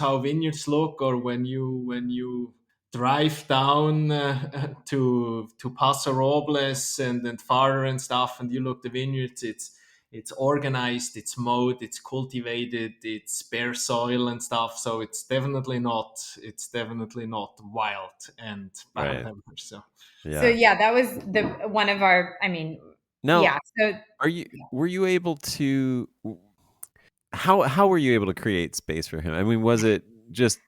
look, or when you drive down to Paso Robles and farther and stuff, and you look the vineyards, it's organized, it's mowed, it's cultivated, it's bare soil and stuff. So it's definitely not wild and Right. biodiverse. So So Yeah. yeah, that was the one of our, Now, yeah. So were you able to how were you able to create space for him? I mean, was it just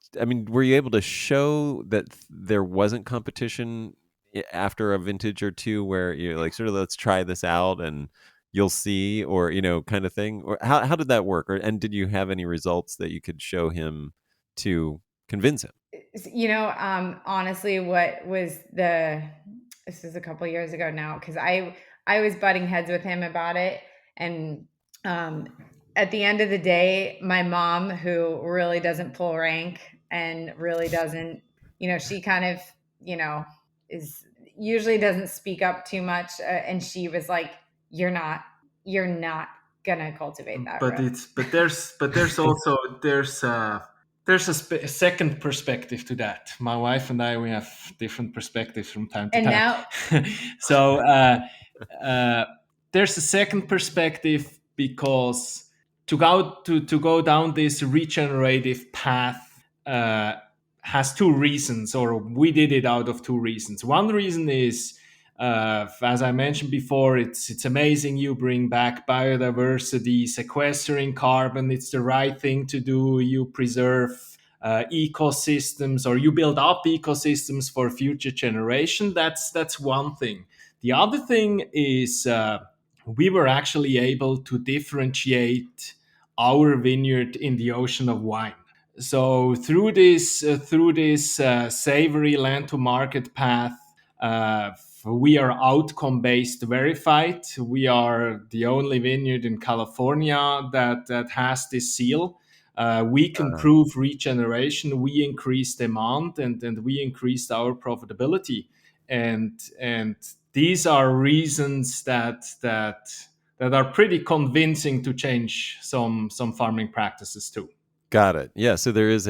were you able to show that there wasn't competition after a vintage or two where you're like, sort of, let's try this out and you'll see, or kind of thing? Or how did that work? And did you have any results that you could show him to convince him? honestly, what was this is a couple years ago now, because I was butting heads with him about it. And um at the end of the day, my mom, who really doesn't pull rank and really doesn't, she kind of, is usually doesn't speak up too much, and she was like, you're not gonna cultivate that but row. it's but there's also a second perspective to that. My wife and I, we have different perspectives from time to And time. now, So uh, there's a second perspective, because to go down this regenerative path has two reasons, or we did it out of two reasons. One reason is, as I mentioned before, it's amazing. You bring back biodiversity, sequestering carbon. It's the right thing to do. You preserve ecosystems, or you build up ecosystems for future generation. That's one thing. The other thing is, we were actually able to differentiate our vineyard in the ocean of wine. So through this Savory land to market path, uh, we are outcome based verified. We are the only vineyard in California that has this seal. We can Uh, prove regeneration. We increase demand, and we increased our profitability. And these are reasons that are pretty convincing to change some farming practices too. Got it. Yeah. So there is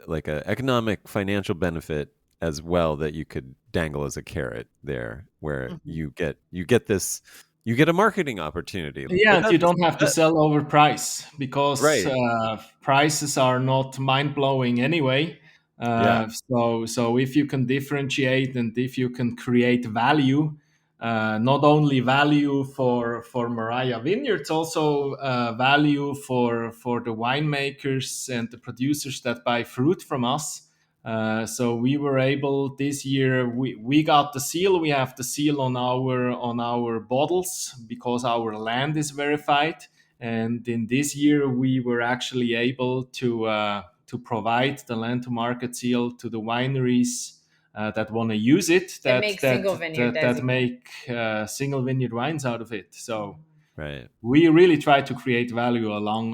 like a economic financial benefit as well that you could dangle as a carrot there, where Mhm. you get a marketing opportunity. Yeah, But and you that's don't have to sell over price, because right. prices are not mind blowing anyway. Yeah. So if you can differentiate, and if you can create value, not only value for Mariah Vineyards, also value for the winemakers and the producers that buy fruit from us. So we were able this year. We got the seal. We have the seal on our bottles, because our land is verified. And in this year, we were actually able to provide the land to market seal to the wineries that want to use it, That that makes that single vineyard that designate. make single vineyard wines out of it. So Right. we really try to create value along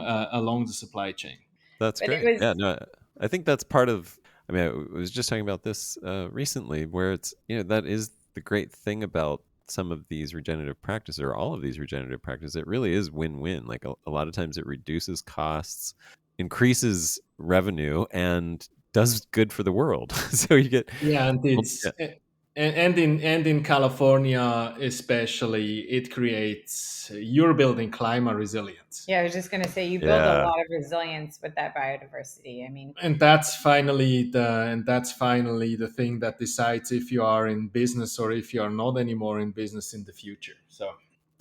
the supply chain. That's But it great. was, Yeah. No, I think that's part of. I mean, I was just talking about this recently, where it's that is the great thing about some of these regenerative practices, or all of these regenerative practices, it really is win-win. Like a lot of times it reduces costs, increases revenue, and does good for the world. So you get, Yeah, and yeah, in California especially, it creates you're building climate resilience. Yeah, I was just going to say you build a yeah, lot of resilience with that biodiversity. I mean, And that's finally the thing that decides if you are in business or if you are not anymore in business in the future. So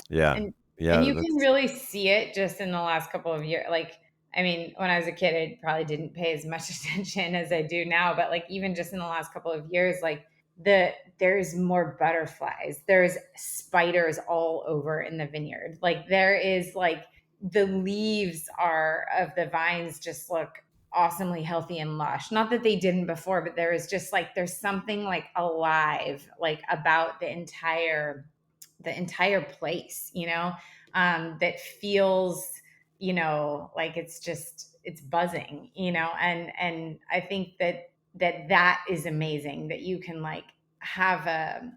yeah, and yeah. you can That's really see it just in the last couple of years. Like, I mean, when I was a kid, I probably didn't pay as much attention as I do now, but like even just in the last couple of years, like there's more butterflies, there's spiders all over in the vineyard. Like there is like the leaves are of the vines just look awesomely healthy and lush. Not that they didn't before, but there is just like there's something like alive like about the entire place, that feels, like it's buzzing, and I think that is amazing that you can like have a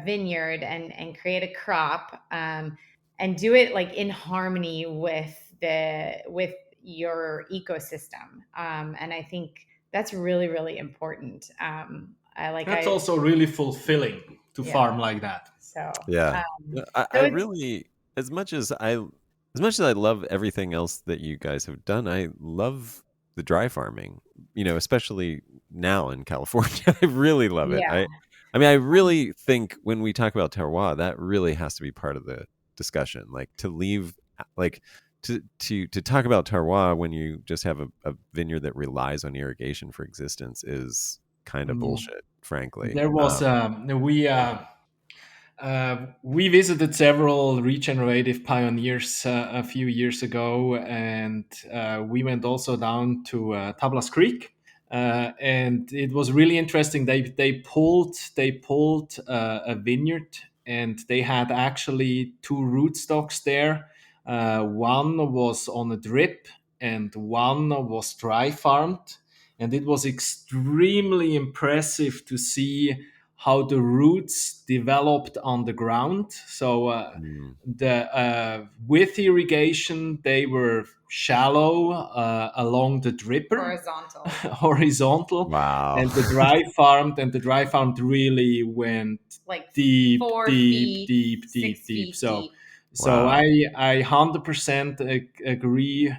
vineyard and create a crop, and do it like in harmony with your ecosystem. And I think that's really, really important. that's also really fulfilling to Yeah. farm like that. So, yeah. um, I so it's really, as much as I love everything else that you guys have done, I love the dry farming. Especially now in California, I really love it. yeah. I mean, I really think when we talk about terroir, that really has to be part of the discussion. Like to leave, like to talk about terroir when you just have a vineyard that relies on irrigation for existence is kind of Mm. bullshit, frankly. There was we visited several regenerative pioneers a few years ago, and we went also down to Tablas Creek, and it was really interesting. They pulled a vineyard, and they had actually two rootstocks there. One was on a drip, and one was dry farmed, and it was extremely impressive to see how the roots developed on the ground. So Mm. the with irrigation, they were shallow along the dripper, Horizontal. horizontal, Wow. and the dry farmed really went Like deep, 4 feet, deep. 6 feet So deep. so Wow. I 100% agree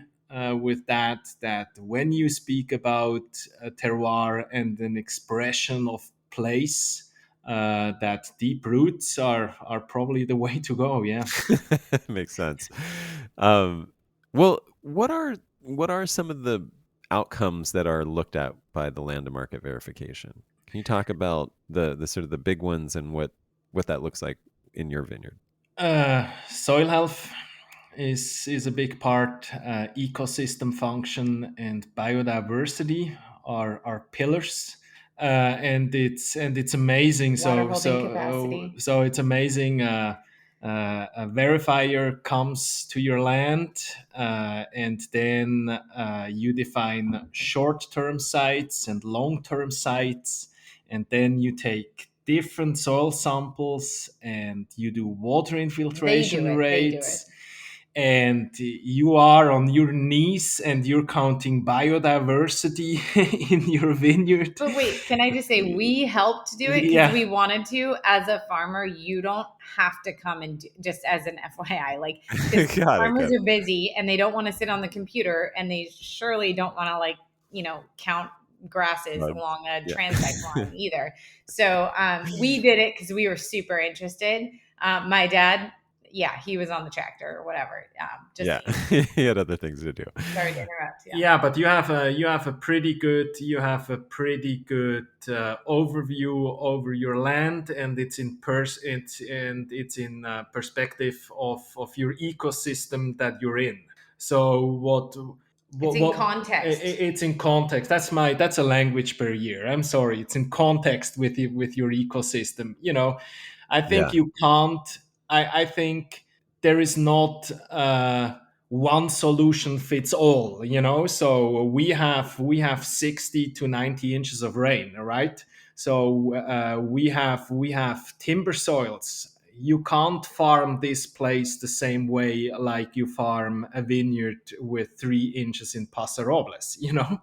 with that. That when you speak about a terroir and an expression of place, that deep roots are probably the way to go. Yeah. Makes sense. Well, what are some of the outcomes that are looked at by the land to market verification? Can you talk about the sort of the big ones and what that looks like in your vineyard? Soil health is a big part. Ecosystem function and biodiversity are pillars, and it's amazing. Water So holding so capacity. so it's amazing. A verifier comes to your land, and then you define short-term sites and long-term sites, and then you take different soil samples and you do water They do infiltration it. They do it. rates, and you are on your knees and you're counting biodiversity in your vineyard. But wait, can I just say we helped do it because Yeah. we wanted to. As a farmer, you don't have to come and just as an FYI, like because Got it. farmers Got it. are busy and they don't want to sit on the computer and they surely don't want to like count grasses Love- along a Yeah. transect line either. So we did it because we were super interested. My dad, yeah, he was on the tractor or whatever. Just Yeah. He had other things to do. sorry to interrupt. Yeah. Yeah, but you have a pretty good overview over your land, and it's in perspective of your ecosystem that you're in. So It's in context. it's in context. That's a language per year. I'm sorry. It's in context with your ecosystem. I think Yeah. you can't. I think there is not one solution fits all. So we have 60 to 90 inches of rain. Right. So we have timber soils, you can't farm this place the same way like you farm a vineyard with 3 inches in Paso Robles, you know.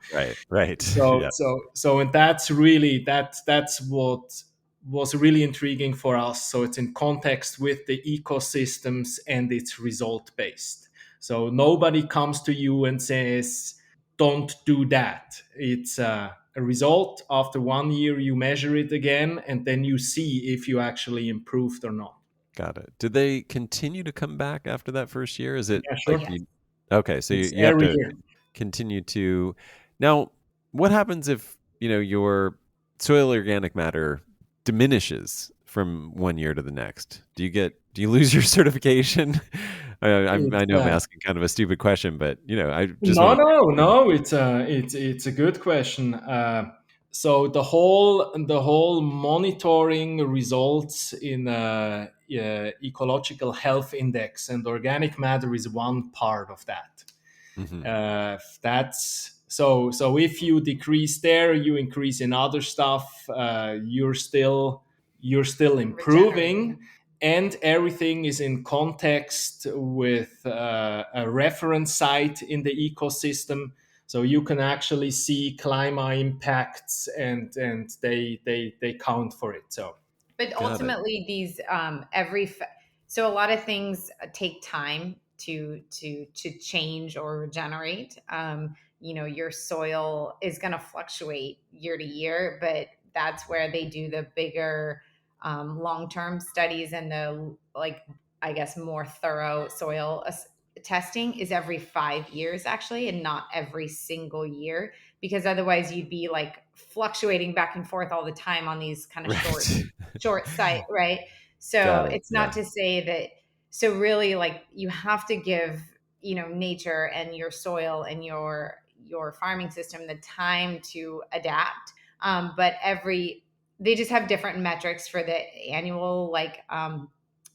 Right. So Yeah. and that's really that's what was really intriguing for us. So it's in context with the ecosystems and it's result based. So nobody comes to you and says, don't do that. It's a result. After 1 year, you measure it again, and then you see if you actually improved or not. Got it. Did they continue to come back after that first year? Is it Yeah, like sure. Yes. you? Okay, so It's you have every to year. continue to. Now, what happens if your soil organic matter diminishes from 1 year to the next? Do you lose your certification? I It's know I'm asking kind of a stupid question, but I just no, want no, to. no. It's a good question. So the whole monitoring results in ecological health index, and organic matter is one part of that. Mhm. That's so if you decrease there, you increase in other stuff. You're still improving, Regenerating. and everything is in context with a reference site in the ecosystem, so you can actually see climate impacts, and they count for it. So But Got it. ultimately, these so a lot of things take time to change or regenerate. Your soil is going to fluctuate year to year, but that's where they do the bigger long term studies and the I guess more thorough soil testing is every 5 years actually, and not every single year, because otherwise you'd be like fluctuating back and forth all the time on these kind of Right. short sight, right? So Got it. it's Yeah. not to say that, so really like you have to give, nature and your soil and your farming system the time to adapt. But they just have different metrics for the annual to verify,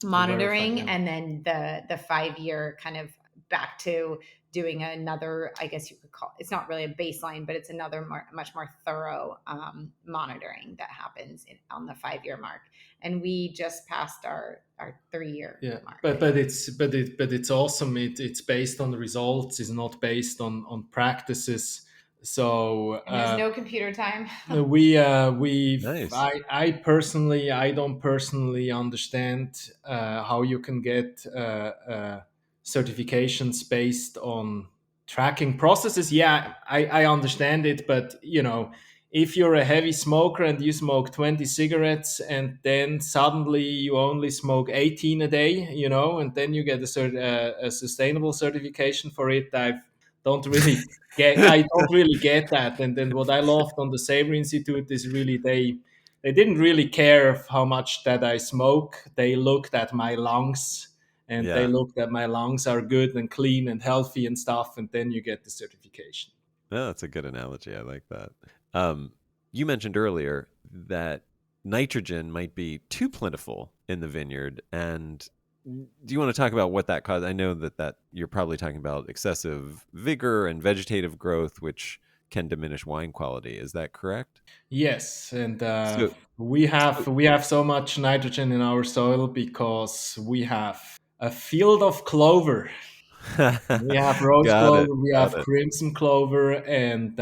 monitoring, yeah. and then the 5 year kind of back to doing another, I guess you could call, it's not really a baseline, but it's another much more thorough monitoring that happens on the 5 year mark. And we just passed our 3 year Yeah, mark. but it's awesome. It's based on the results. It's not based on practices. So And there's no computer time. Nice. I don't personally understand how you can get certifications based on tracking processes. Yeah, I understand it, but if you're a heavy smoker and you smoke 20 cigarettes and then suddenly you only smoke 18 a day, and then you get a sustainable certification for it, I don't really get that. And then what I loved on the Savory Institute is really they didn't really care of how much that I smoke. They looked at my lungs, and they Yeah. looked at my lungs are good and clean and healthy and stuff, and then you get the certification. No, that's a good analogy. I like that. Um, you mentioned earlier that nitrogen might be too plentiful in the vineyard, and do you want to talk about what that caused? I know that you're probably talking about excessive vigor and vegetative growth, which can diminish wine quality. Is that correct? Yes, and So, we have so we have so much nitrogen in our soil because we have a field of clover. We have rose got it, clover, we got have it. crimson clover, and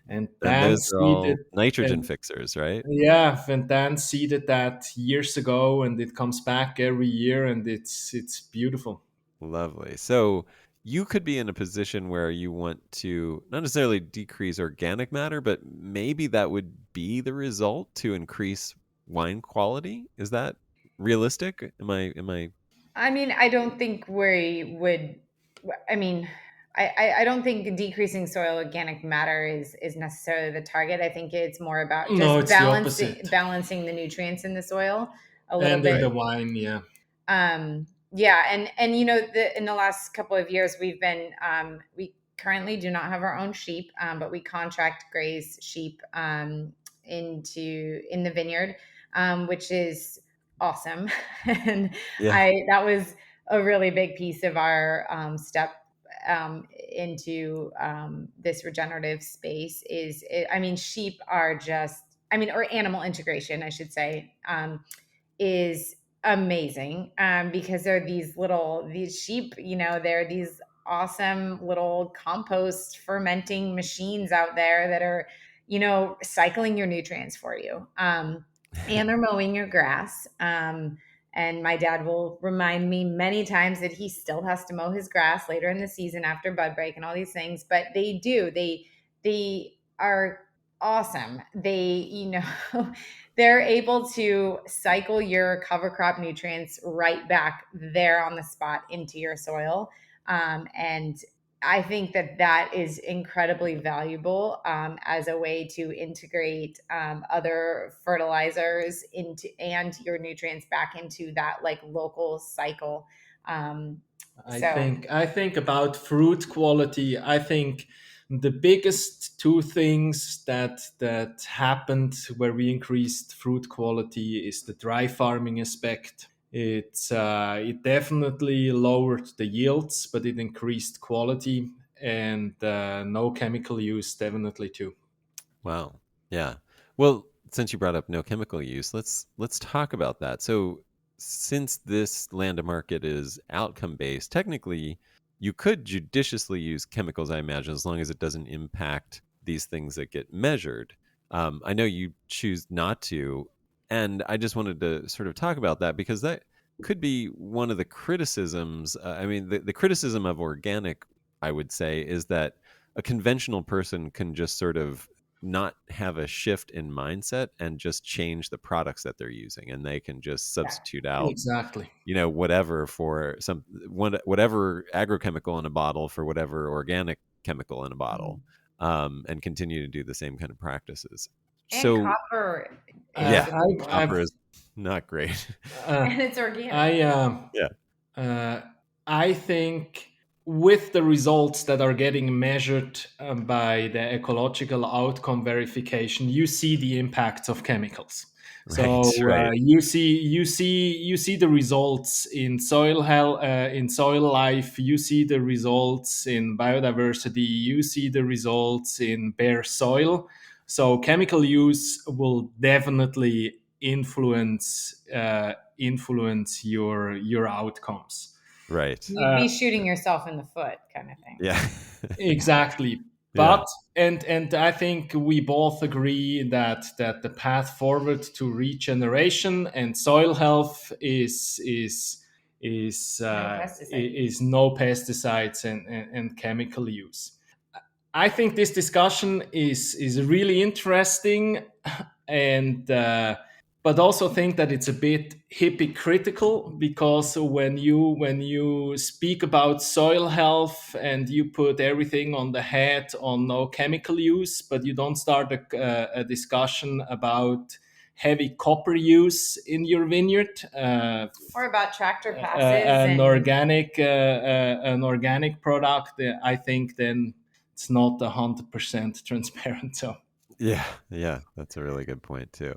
And Dan those are seeded, all nitrogen and fixers, right? yeah, and Dan seeded that years ago, and it comes back every year, and it's beautiful. Lovely. So you could be in a position where you want to not necessarily decrease organic matter, but maybe that would be the result to increase wine quality. Is that realistic? Am I I mean, I don't think we would. I mean, I don't think decreasing soil organic matter is necessarily the target. I think it's more about No, just it's the opposite. balancing the nutrients in the soil a little And in the bit. wine, yeah. Yeah, and in the last couple of years we currently do not have our own sheep, but we contract graze sheep in the vineyard, which is awesome. And Yeah. I that was a really big piece of our step into this regenerative space. I mean, sheep are just, I mean, or animal integration I should say, is amazing, because they're these sheep, they're these awesome little compost fermenting machines out there that are, cycling your nutrients for you. And they're mowing your grass. And my dad will remind me many times that he still has to mow his grass later in the season after bud break and all these things. But they are awesome. They're able to cycle your cover crop nutrients right back there on the spot into your soil. And I think that is incredibly valuable, as a way to integrate, other fertilizers into and your nutrients back into that like local cycle. I think about fruit quality. I think the biggest two things that happened where we increased fruit quality is the dry farming aspect. It definitely lowered the yields, but it increased quality, and no chemical use definitely too. Wow. Yeah. Well, since you brought up no chemical use, let's talk about that. So, since this land to market is outcome based, technically you could judiciously use chemicals, I imagine, as long as it doesn't impact these things that get measured. I know you choose not to, and I just wanted to sort of talk about that because that could be one of the criticisms. I mean, the criticism of organic, I would say, is that a conventional person can just sort of not have a shift in mindset and just change the products that they're using, and they can just Yeah. substitute out Exactly. whatever for whatever agrochemical in a bottle for whatever organic chemical in a bottle, and continue to do the same kind of practices. And So copper is yeah, a big copper one. is not great. And it's organic. Yeah. I think with the results that are getting measured, by the ecological outcome verification, you see the impacts of chemicals. Right, So right. you see the results in soil health, in soil life. You see the results in biodiversity. You see the results in bare soil. So chemical use will definitely influence your outcomes. Right. You'd be shooting yourself in the foot, kind of thing. Yeah. Exactly. Yeah. But and I think we both agree that the path forward to regeneration and soil health No pesticides. is no pesticides and chemical use. I think this discussion is really interesting, and but also think that it's a bit hypocritical, because when you speak about soil health and you put everything on the head on no chemical use, but you don't start a discussion about heavy copper use in your vineyard, Or about tractor uh, passes an and organic an organic product, I think then it's not 100% transparent. So Yeah. Yeah. That's a really good point too.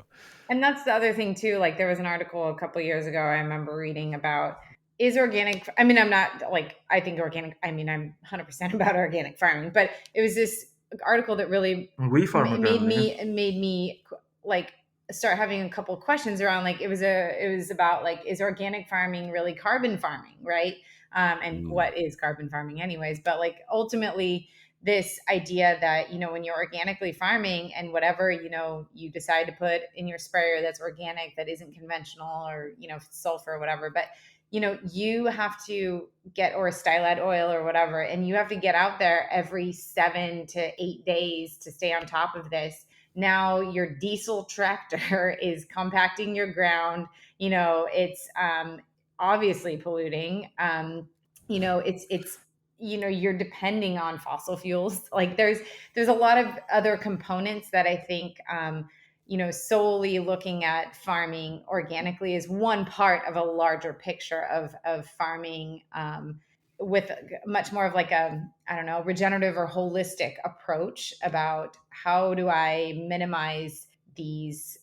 that's the other thing too. Like there was an article a couple years ago I remember reading about, is organic, I mean, I'm not like, I think organic, I mean, I'm 100% about organic farming, but it was this article that really we farm organically. made me like start having a couple of questions around, like it was about like, is organic farming really carbon farming, right? And Mm. what is carbon farming anyways? But like ultimately this idea that, when you're organically farming and whatever, you decide to put in your sprayer that's organic, that isn't conventional, or, sulfur or whatever, but you have to get, or stylide oil or whatever, and you have to get out there every 7 to 8 days to stay on top of this. Now your diesel tractor is compacting your ground. It's obviously polluting. It's you're depending on fossil fuels. Like there's a lot of other components that I think, solely looking at farming organically is one part of a larger picture of farming, with much more of like a, I don't know, regenerative or holistic approach about how do I minimize these,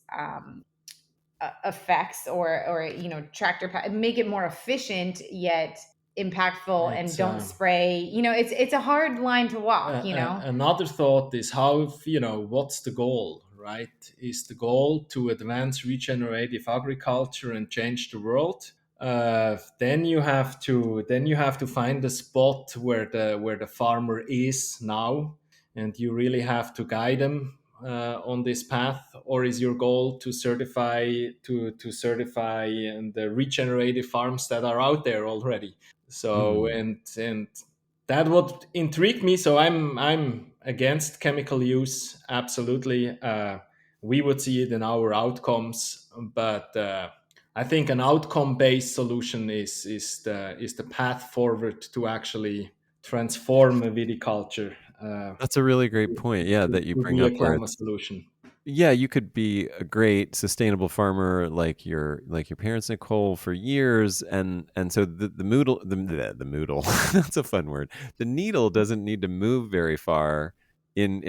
effects, or make it more efficient yet impactful, and It's don't spray. It's a hard line to walk. another thought is how, what's the goal, right? Is the goal to advance regenerative agriculture and change the world? Then you have to find the spot where the farmer is now, and you really have to guide them on this path. Or is your goal to certify the regenerative farms that are out there already? So and that would intrigue me. So I'm against chemical use, absolutely. We would see it in our outcomes, but I think an outcome-based solution is the path forward to actually transform a viticulture. That's a really great point. Yeah, that you To bring be up a where climate solution. yeah, you could be a great sustainable farmer like your parents, Nicole, for years, and so the moodle the moodle that's a fun word. The needle doesn't need to move very far in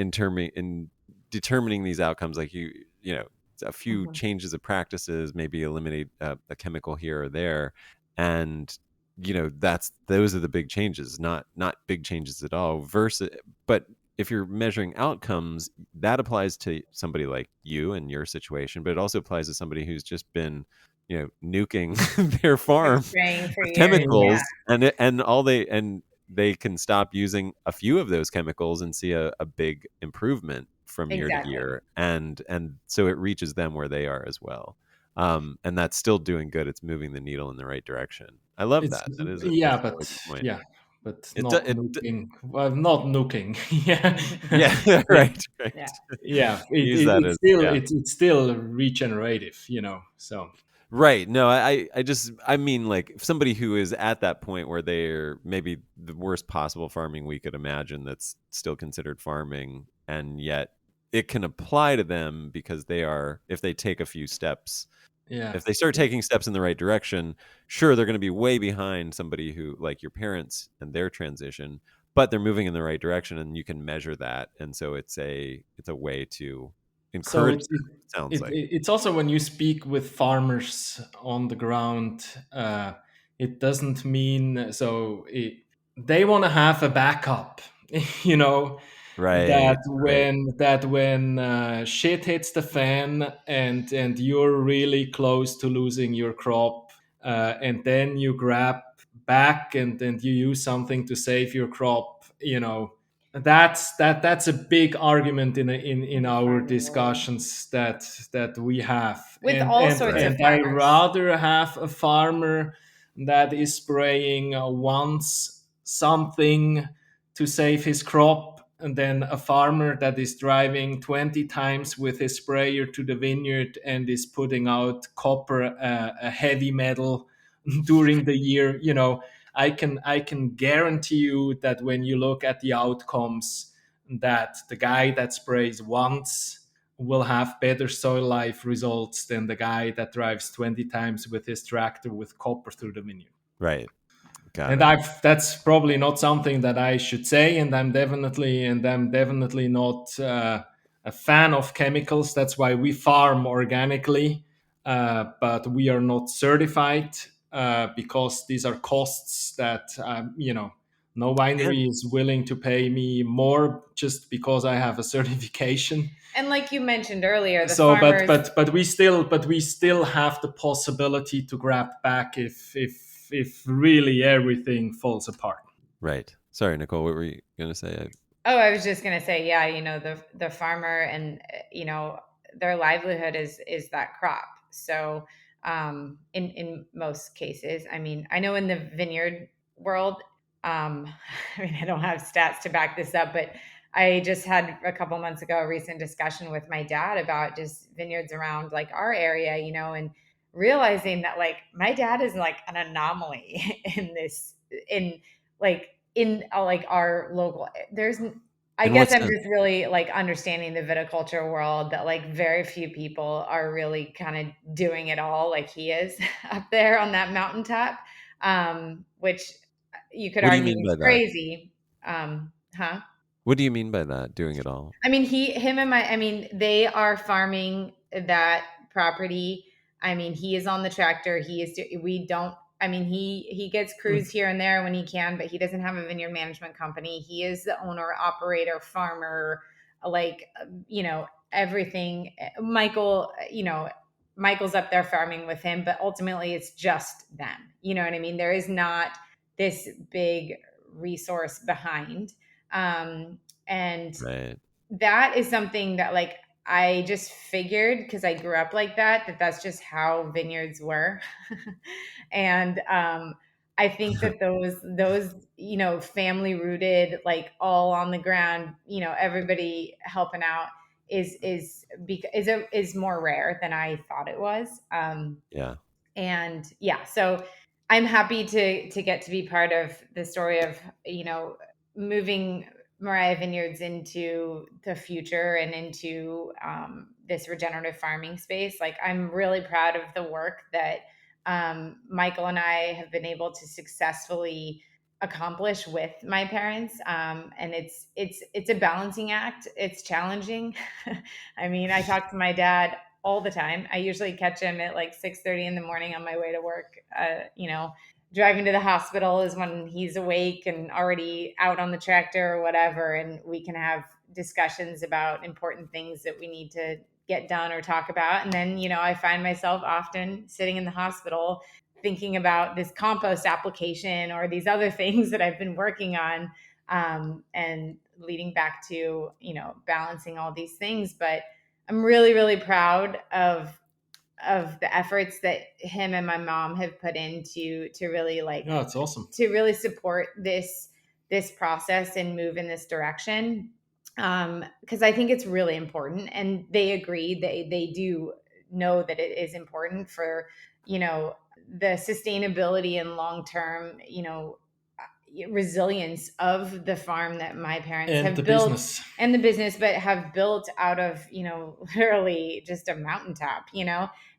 determining these outcomes. Like you know, a few Mhm. changes of practices, maybe eliminate a chemical here or there, and those are the big changes, not big changes at all. Versus, but if you're measuring outcomes, that applies to somebody like you and your situation, but it also applies to somebody who's just been, nuking their Like farm spraying for with years. Yeah. chemicals, and they can stop using a few of those chemicals and see a big improvement from year to Exactly. year, and so it reaches them where they are as well. And that's still doing good. It's moving the needle in the right direction. I love It's that. That's yeah, a really good point. but It, do- not it, nuking. Well, not nuking. Yeah, yeah, yeah, right, right. Yeah. yeah. Use that It's as still yeah. it's still regenerative, So Right. No, I mean, like, somebody who is at that point where they're maybe the worst possible farming we could imagine, that's still considered farming, and yet it can apply to them because if they take a few steps, yeah. if they start taking steps in the right direction, sure, they're going to be way behind somebody who, like your parents and their transition, but they're moving in the right direction, and you can measure that. And so it's a way to So encourage that, it sounds like. it's also when you speak with farmers on the ground, it doesn't mean they want to have a backup, you know, Right, right. that when shit hits the fan and you're really close to losing your crop, and then you grab back and you use something to save your crop, that's a big argument in In the our farming world. discussions that we have. With and all and sorts Right. of and I farmers. rather have a farmer that is spraying once something to save his crop, and then a farmer that is driving 20 times with his sprayer to the vineyard and is putting out copper, a heavy metal during the year. I can guarantee you that when you look at the outcomes, that the guy that sprays once will have better soil life results than the guy that drives 20 times with his tractor with copper through the vineyard. Right. Got And it. that's probably not something that I should say, and I'm definitely not a fan of chemicals. That's why we farm organically, but we are not certified, because these are costs that no And winery is willing to pay me more just because I have a certification. And like you mentioned earlier, the So farmers. but we still have the possibility to grab back if really everything falls apart. right. Sorry, Nicole, what were you gonna say? Oh, I was just gonna say, yeah, the farmer, and their livelihood is that crop. So in most cases, I mean, I know in the vineyard world, I mean, I don't have stats to back this up, but I just had a couple months ago a recent discussion with my dad about just vineyards around like our area, and realizing that like my dad is like an anomaly in like our local. I In what guess I'm sense? just really like understanding the viticulture world, that like very few people are really kind of doing it all like he is up there on that mountaintop, which you could What do you argue mean is by that? crazy. Huh? What do you mean by that? Doing it all? I mean, I mean, they are farming that property. I mean, he is on the tractor. We don't, I mean, he gets crews here and there when he can, but he doesn't have a vineyard management company. He is the owner, operator, farmer, like, everything. Michael, Michael's up there farming with him, but ultimately it's just them. You know what I mean? There is not this big resource behind. And Right. that is something that, like, I just figured, because I grew up like that that's just how vineyards were. And I think that those family rooted, like, all on the ground, everybody helping out is more rare than I thought it was. Yeah. And yeah, so I'm happy to get to be part of the story of, moving Mariah Vineyards into the future and into this regenerative farming space. Like, I'm really proud of the work that Michael and I have been able to successfully accomplish with my parents. And it's a balancing act. It's challenging. I mean, I talk to my dad all the time. I usually catch him at like 6:30 in the morning on my way to work. Driving to the hospital is when he's awake and already out on the tractor or whatever, and we can have discussions about important things that we need to get done or talk about. And then, I find myself often sitting in the hospital thinking about this compost application or these other things that I've been working on, and leading back to, balancing all these things. But I'm really, really proud of the efforts that him and my mom have put into to really, like, Yeah, it's awesome. to really support this process and move in this direction. Because I think it's really important, and they agree. They do know that it is important for, the sustainability and long term, resilience of the farm that my parents And have the built, business. and the business, but have built out of, literally just a mountaintop,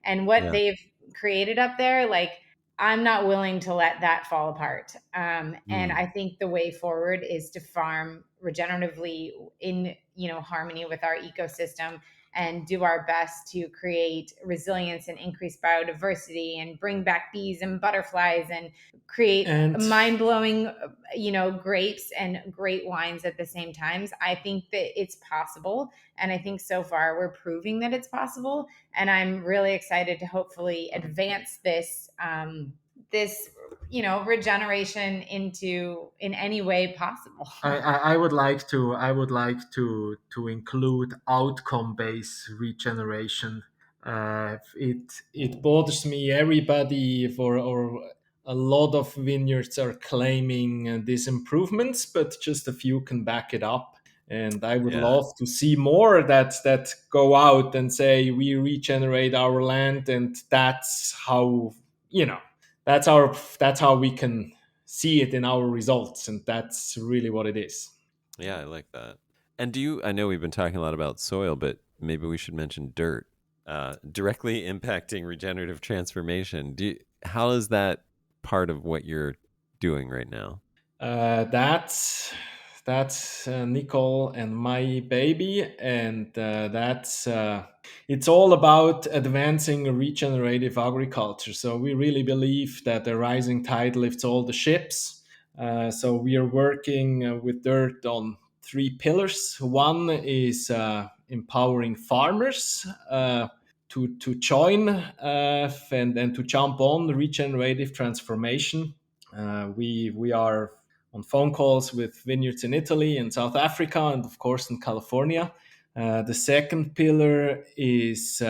and what Yeah. they've created up there. Like, I'm not willing to let that fall apart. And I think the way forward is to farm regeneratively in, harmony with our ecosystem, and do our best to create resilience and increase biodiversity and bring back bees and butterflies and create And mind-blowing, grapes and great wines at the same times. I think that it's possible. And I think so far we're proving that it's possible. And I'm really excited to hopefully advance this regeneration in any way possible. I would like to include outcome based regeneration. It bothers me. Everybody for or a lot of vineyards are claiming these improvements, but just a few can back it up. And I would Yeah. love to see more that go out and say we regenerate our land, and that's how you know that's how we can see it in our results, and that's really what it is. Yeah, I like that. And I know we've been talking a lot about soil, but maybe we should mention dirt, directly impacting regenerative transformation. How is that part of what you're doing right now? That's Nicole and my baby, and that's it's all about advancing regenerative agriculture. So we really believe that the rising tide lifts all the ships. So we are working with dirt on three pillars. One is empowering farmers to join and to jump on the regenerative transformation. We are on phone calls with vineyards in Italy and South Africa, and of course in California. The second pillar is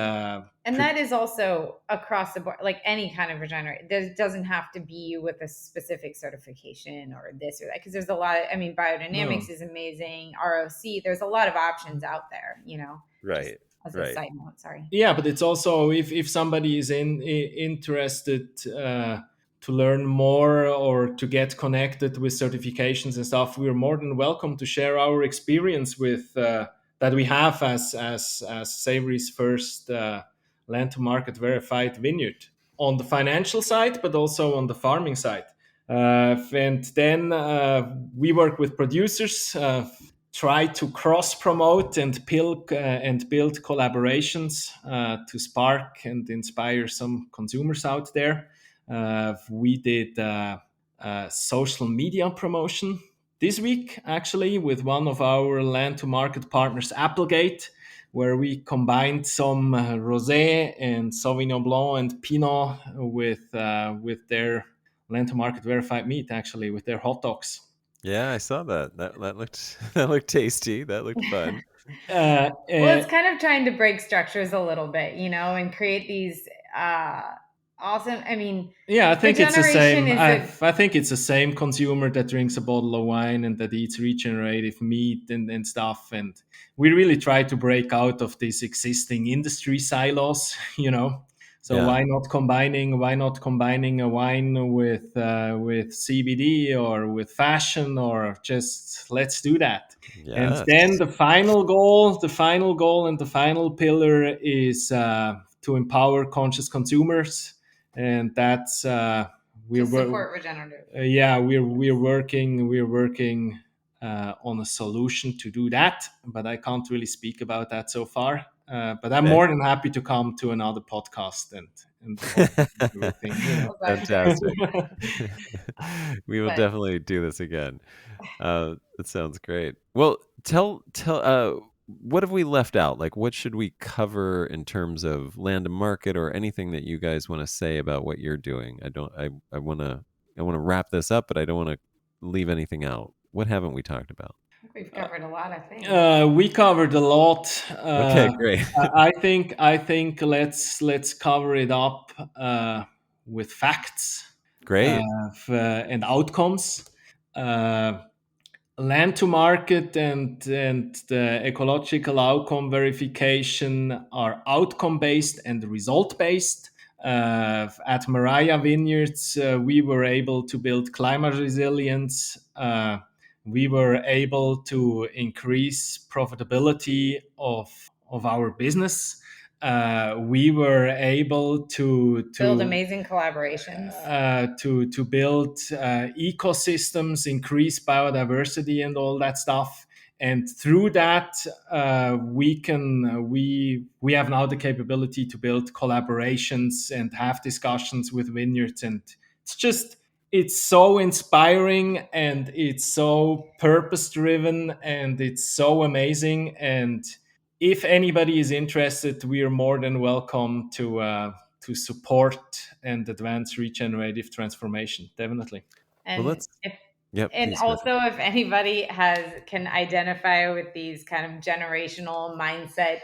And that is also across the board, like any kind of regenerate. There doesn't have to be with a specific certification or this or that, because there's a lot. I mean, no. biodynamics is amazing. ROC, there's a lot of options out there. Just Right. as a Right. side note. Sorry. Yeah, but it's also if somebody is interested to learn more or to get connected with certifications and stuff, we're more than welcome to share our experience with that we have as Savory's first land to market verified vineyard on the financial side, but also on the farming side. And then we work with producers. Try to cross promote and build collaborations to spark and inspire some consumers out there. We did social media promotion this week, actually, with one of our land to market partners, Applegate, where we combined some rosé and Sauvignon Blanc and Pinot with their land to market verified meat, actually, with their hot dogs. Yeah, I saw that. That looked that looked tasty. That looked fun. Well, it's kind of trying to break structures a little bit, and create these awesome. I mean, yeah, I think it's the same. Is I think it's the same consumer that drinks a bottle of wine and that eats regenerative meat and stuff. And we really try to break out of these existing industry silos, So Yeah. why not combining a wine with CBD or with fashion, or just let's do that. And Yes. then the final goal and the final pillar is to empower conscious consumers, and that's to support regenerative. We're working on a solution to do that, but I can't really speak about that so far. But I'm more than happy to come to another podcast and everything. Fantastic. We will definitely do this again. That sounds great. Well, tell what have we left out? Like, what should we cover in terms of land and market, or anything that you guys want to say about what you're doing? I want to wrap this up, but I don't want to leave anything out. What haven't we talked about? We've covered a lot, I think. We covered a lot. Okay, great. I think let's cover it up with facts. Great. And outcomes. Land to market and the ecological outcome verification are outcome based and result based. At Mariah Vineyards, we were able to build climate resilience. We were able to increase profitability of our business. We were able to build amazing collaborations, to build ecosystems, increase biodiversity, and all that stuff. And through that, we have now the capability to build collaborations and have discussions with vineyards. And it's so inspiring, and it's so purpose driven, and it's so amazing. And if anybody is interested, we are more than welcome to support and advance regenerative transformation. Definitely. And well, if anybody can identify with these kind of generational mindset,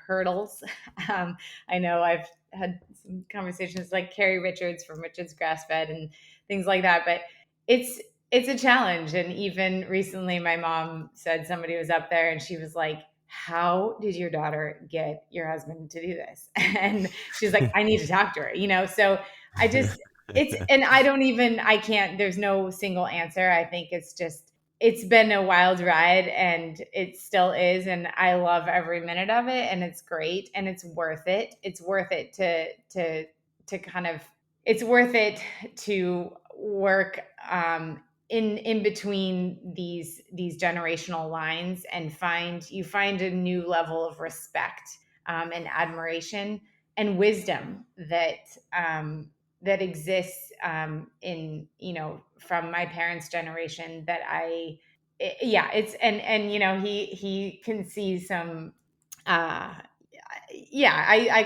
hurdles. I know I've had some conversations like Carrie Richards from Richards Grass Fed and things like that, but it's a challenge. And even recently, my mom said somebody was up there and she was like, how did your daughter get your husband to do this? And she's like, I need to talk to her, so I just, I can't, there's no single answer. I think it's been a wild ride, and it still is. And I love every minute of it, and it's great, and it's worth it. It's worth it it's worth it to work, in between these generational lines, and find a new level of respect, and admiration and wisdom that exists, in, from my parents' generation, that he can see some, I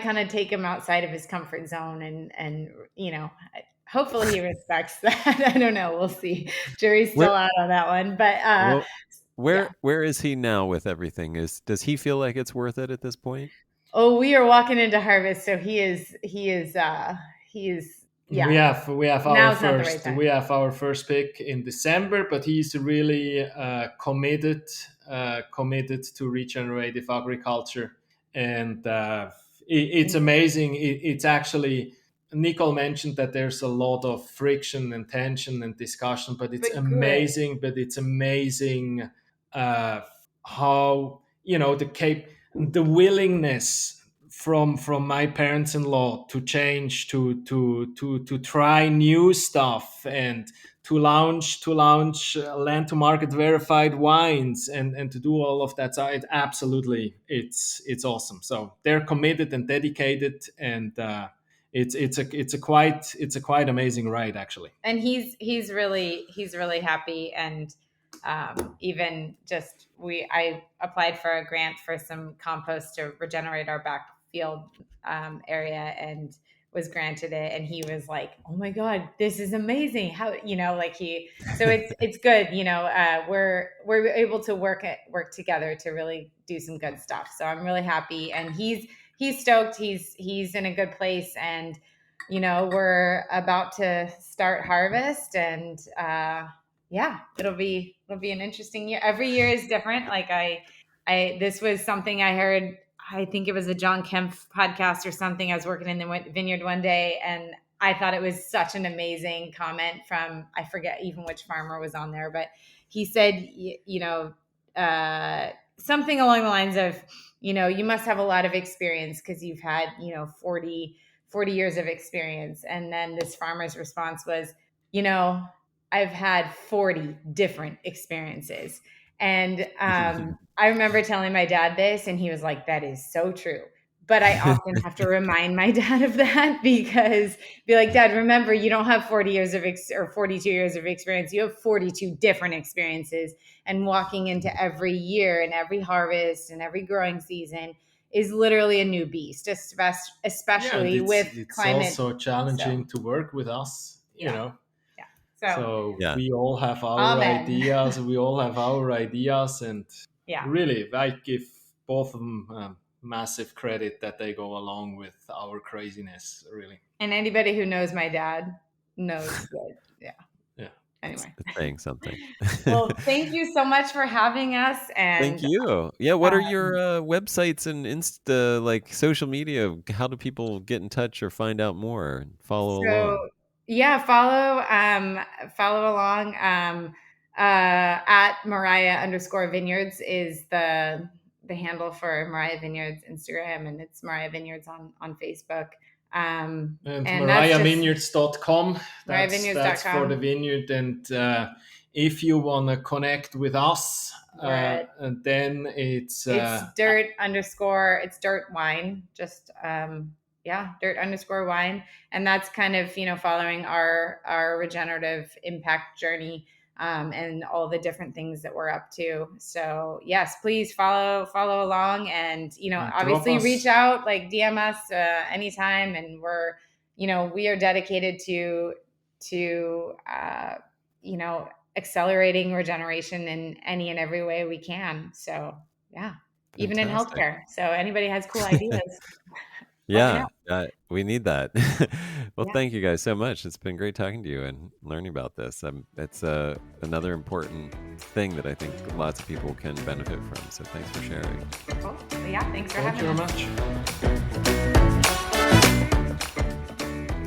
kind of take him outside of his comfort zone, and hopefully he respects that. I don't know. We'll see. Jury's still out on that one, but where is he now with everything? Does he feel like it's worth it at this point? Oh, we are walking into harvest, so he is. Yeah. We have our first pick in December, but he's really committed to regenerative agriculture, and it's amazing. It's actually, Nicole mentioned that there's a lot of friction and tension and discussion, but it's amazing. But it's amazing how the willingness from my parents-in-law to change, to try new stuff, and to launch land to market verified wines, and to do all of that. So it's awesome. So they're committed and dedicated, and it's a quite amazing ride, actually. And he's really happy. And even just I applied for a grant for some compost to regenerate our backfield area, and was granted it. And he was like, "Oh my God, this is amazing!" How, like so it's good. We're able to work together to really do some good stuff. So I'm really happy, and he's stoked. He's in a good place, and we're about to start harvest, and it'll be an interesting year. Every year is different. Like this was something I heard. I think it was a John Kemp podcast or something. I was working in the vineyard one day, and I thought it was such an amazing comment from, I forget even which farmer was on there, but he said, something along the lines of, you must have a lot of experience because you've had, 40 years of experience. And then this farmer's response was, I've had 40 different experiences. And I remember telling my dad this, and he was like, "That is so true." But I often have to remind my dad of that, because be like, "Dad, remember, you don't have 40 years of or 42 years of experience. You have 42 different experiences. And walking into every year and every harvest and every growing season is literally a new beast, especially with climate." It's also challenging to work with us, So yeah. we all have our ideas. We all have our ideas, and really, I give both of them massive credit that they go along with our craziness, really. And anybody who knows my dad knows that, Anyway, it's saying something. Well, thank you so much for having us. And thank you. Yeah, what are your websites and Insta, like social media? How do people get in touch or find out more and follow along? Yeah, follow along. At Mariah_Vineyards is the handle for Mariah Vineyards Instagram, and it's Mariah Vineyards on Facebook. And MariahVineyards.com. That's for the vineyard. And if you want to connect with us, and then it's dirt wine. Just dirt_wine. And that's kind of, following our regenerative impact journey, and all the different things that we're up to. So yes, please follow along, and, obviously reach out, like DM us anytime. And we're, we are dedicated to accelerating regeneration in any and every way we can. So yeah. Fantastic. Even in healthcare. So anybody has cool ideas. We need that. Thank you guys so much. It's been great talking to you and learning about this. It's another important thing that I think lots of people can benefit from. So thanks for sharing. Cool. Thanks for having us. Thank you very much.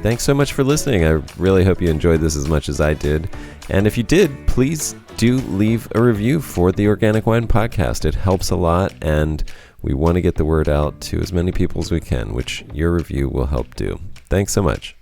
Thanks so much for listening. I really hope you enjoyed this as much as I did. And if you did, please do leave a review for the Organic Wine Podcast. It helps a lot, and we want to get the word out to as many people as we can, which your review will help do. Thanks so much.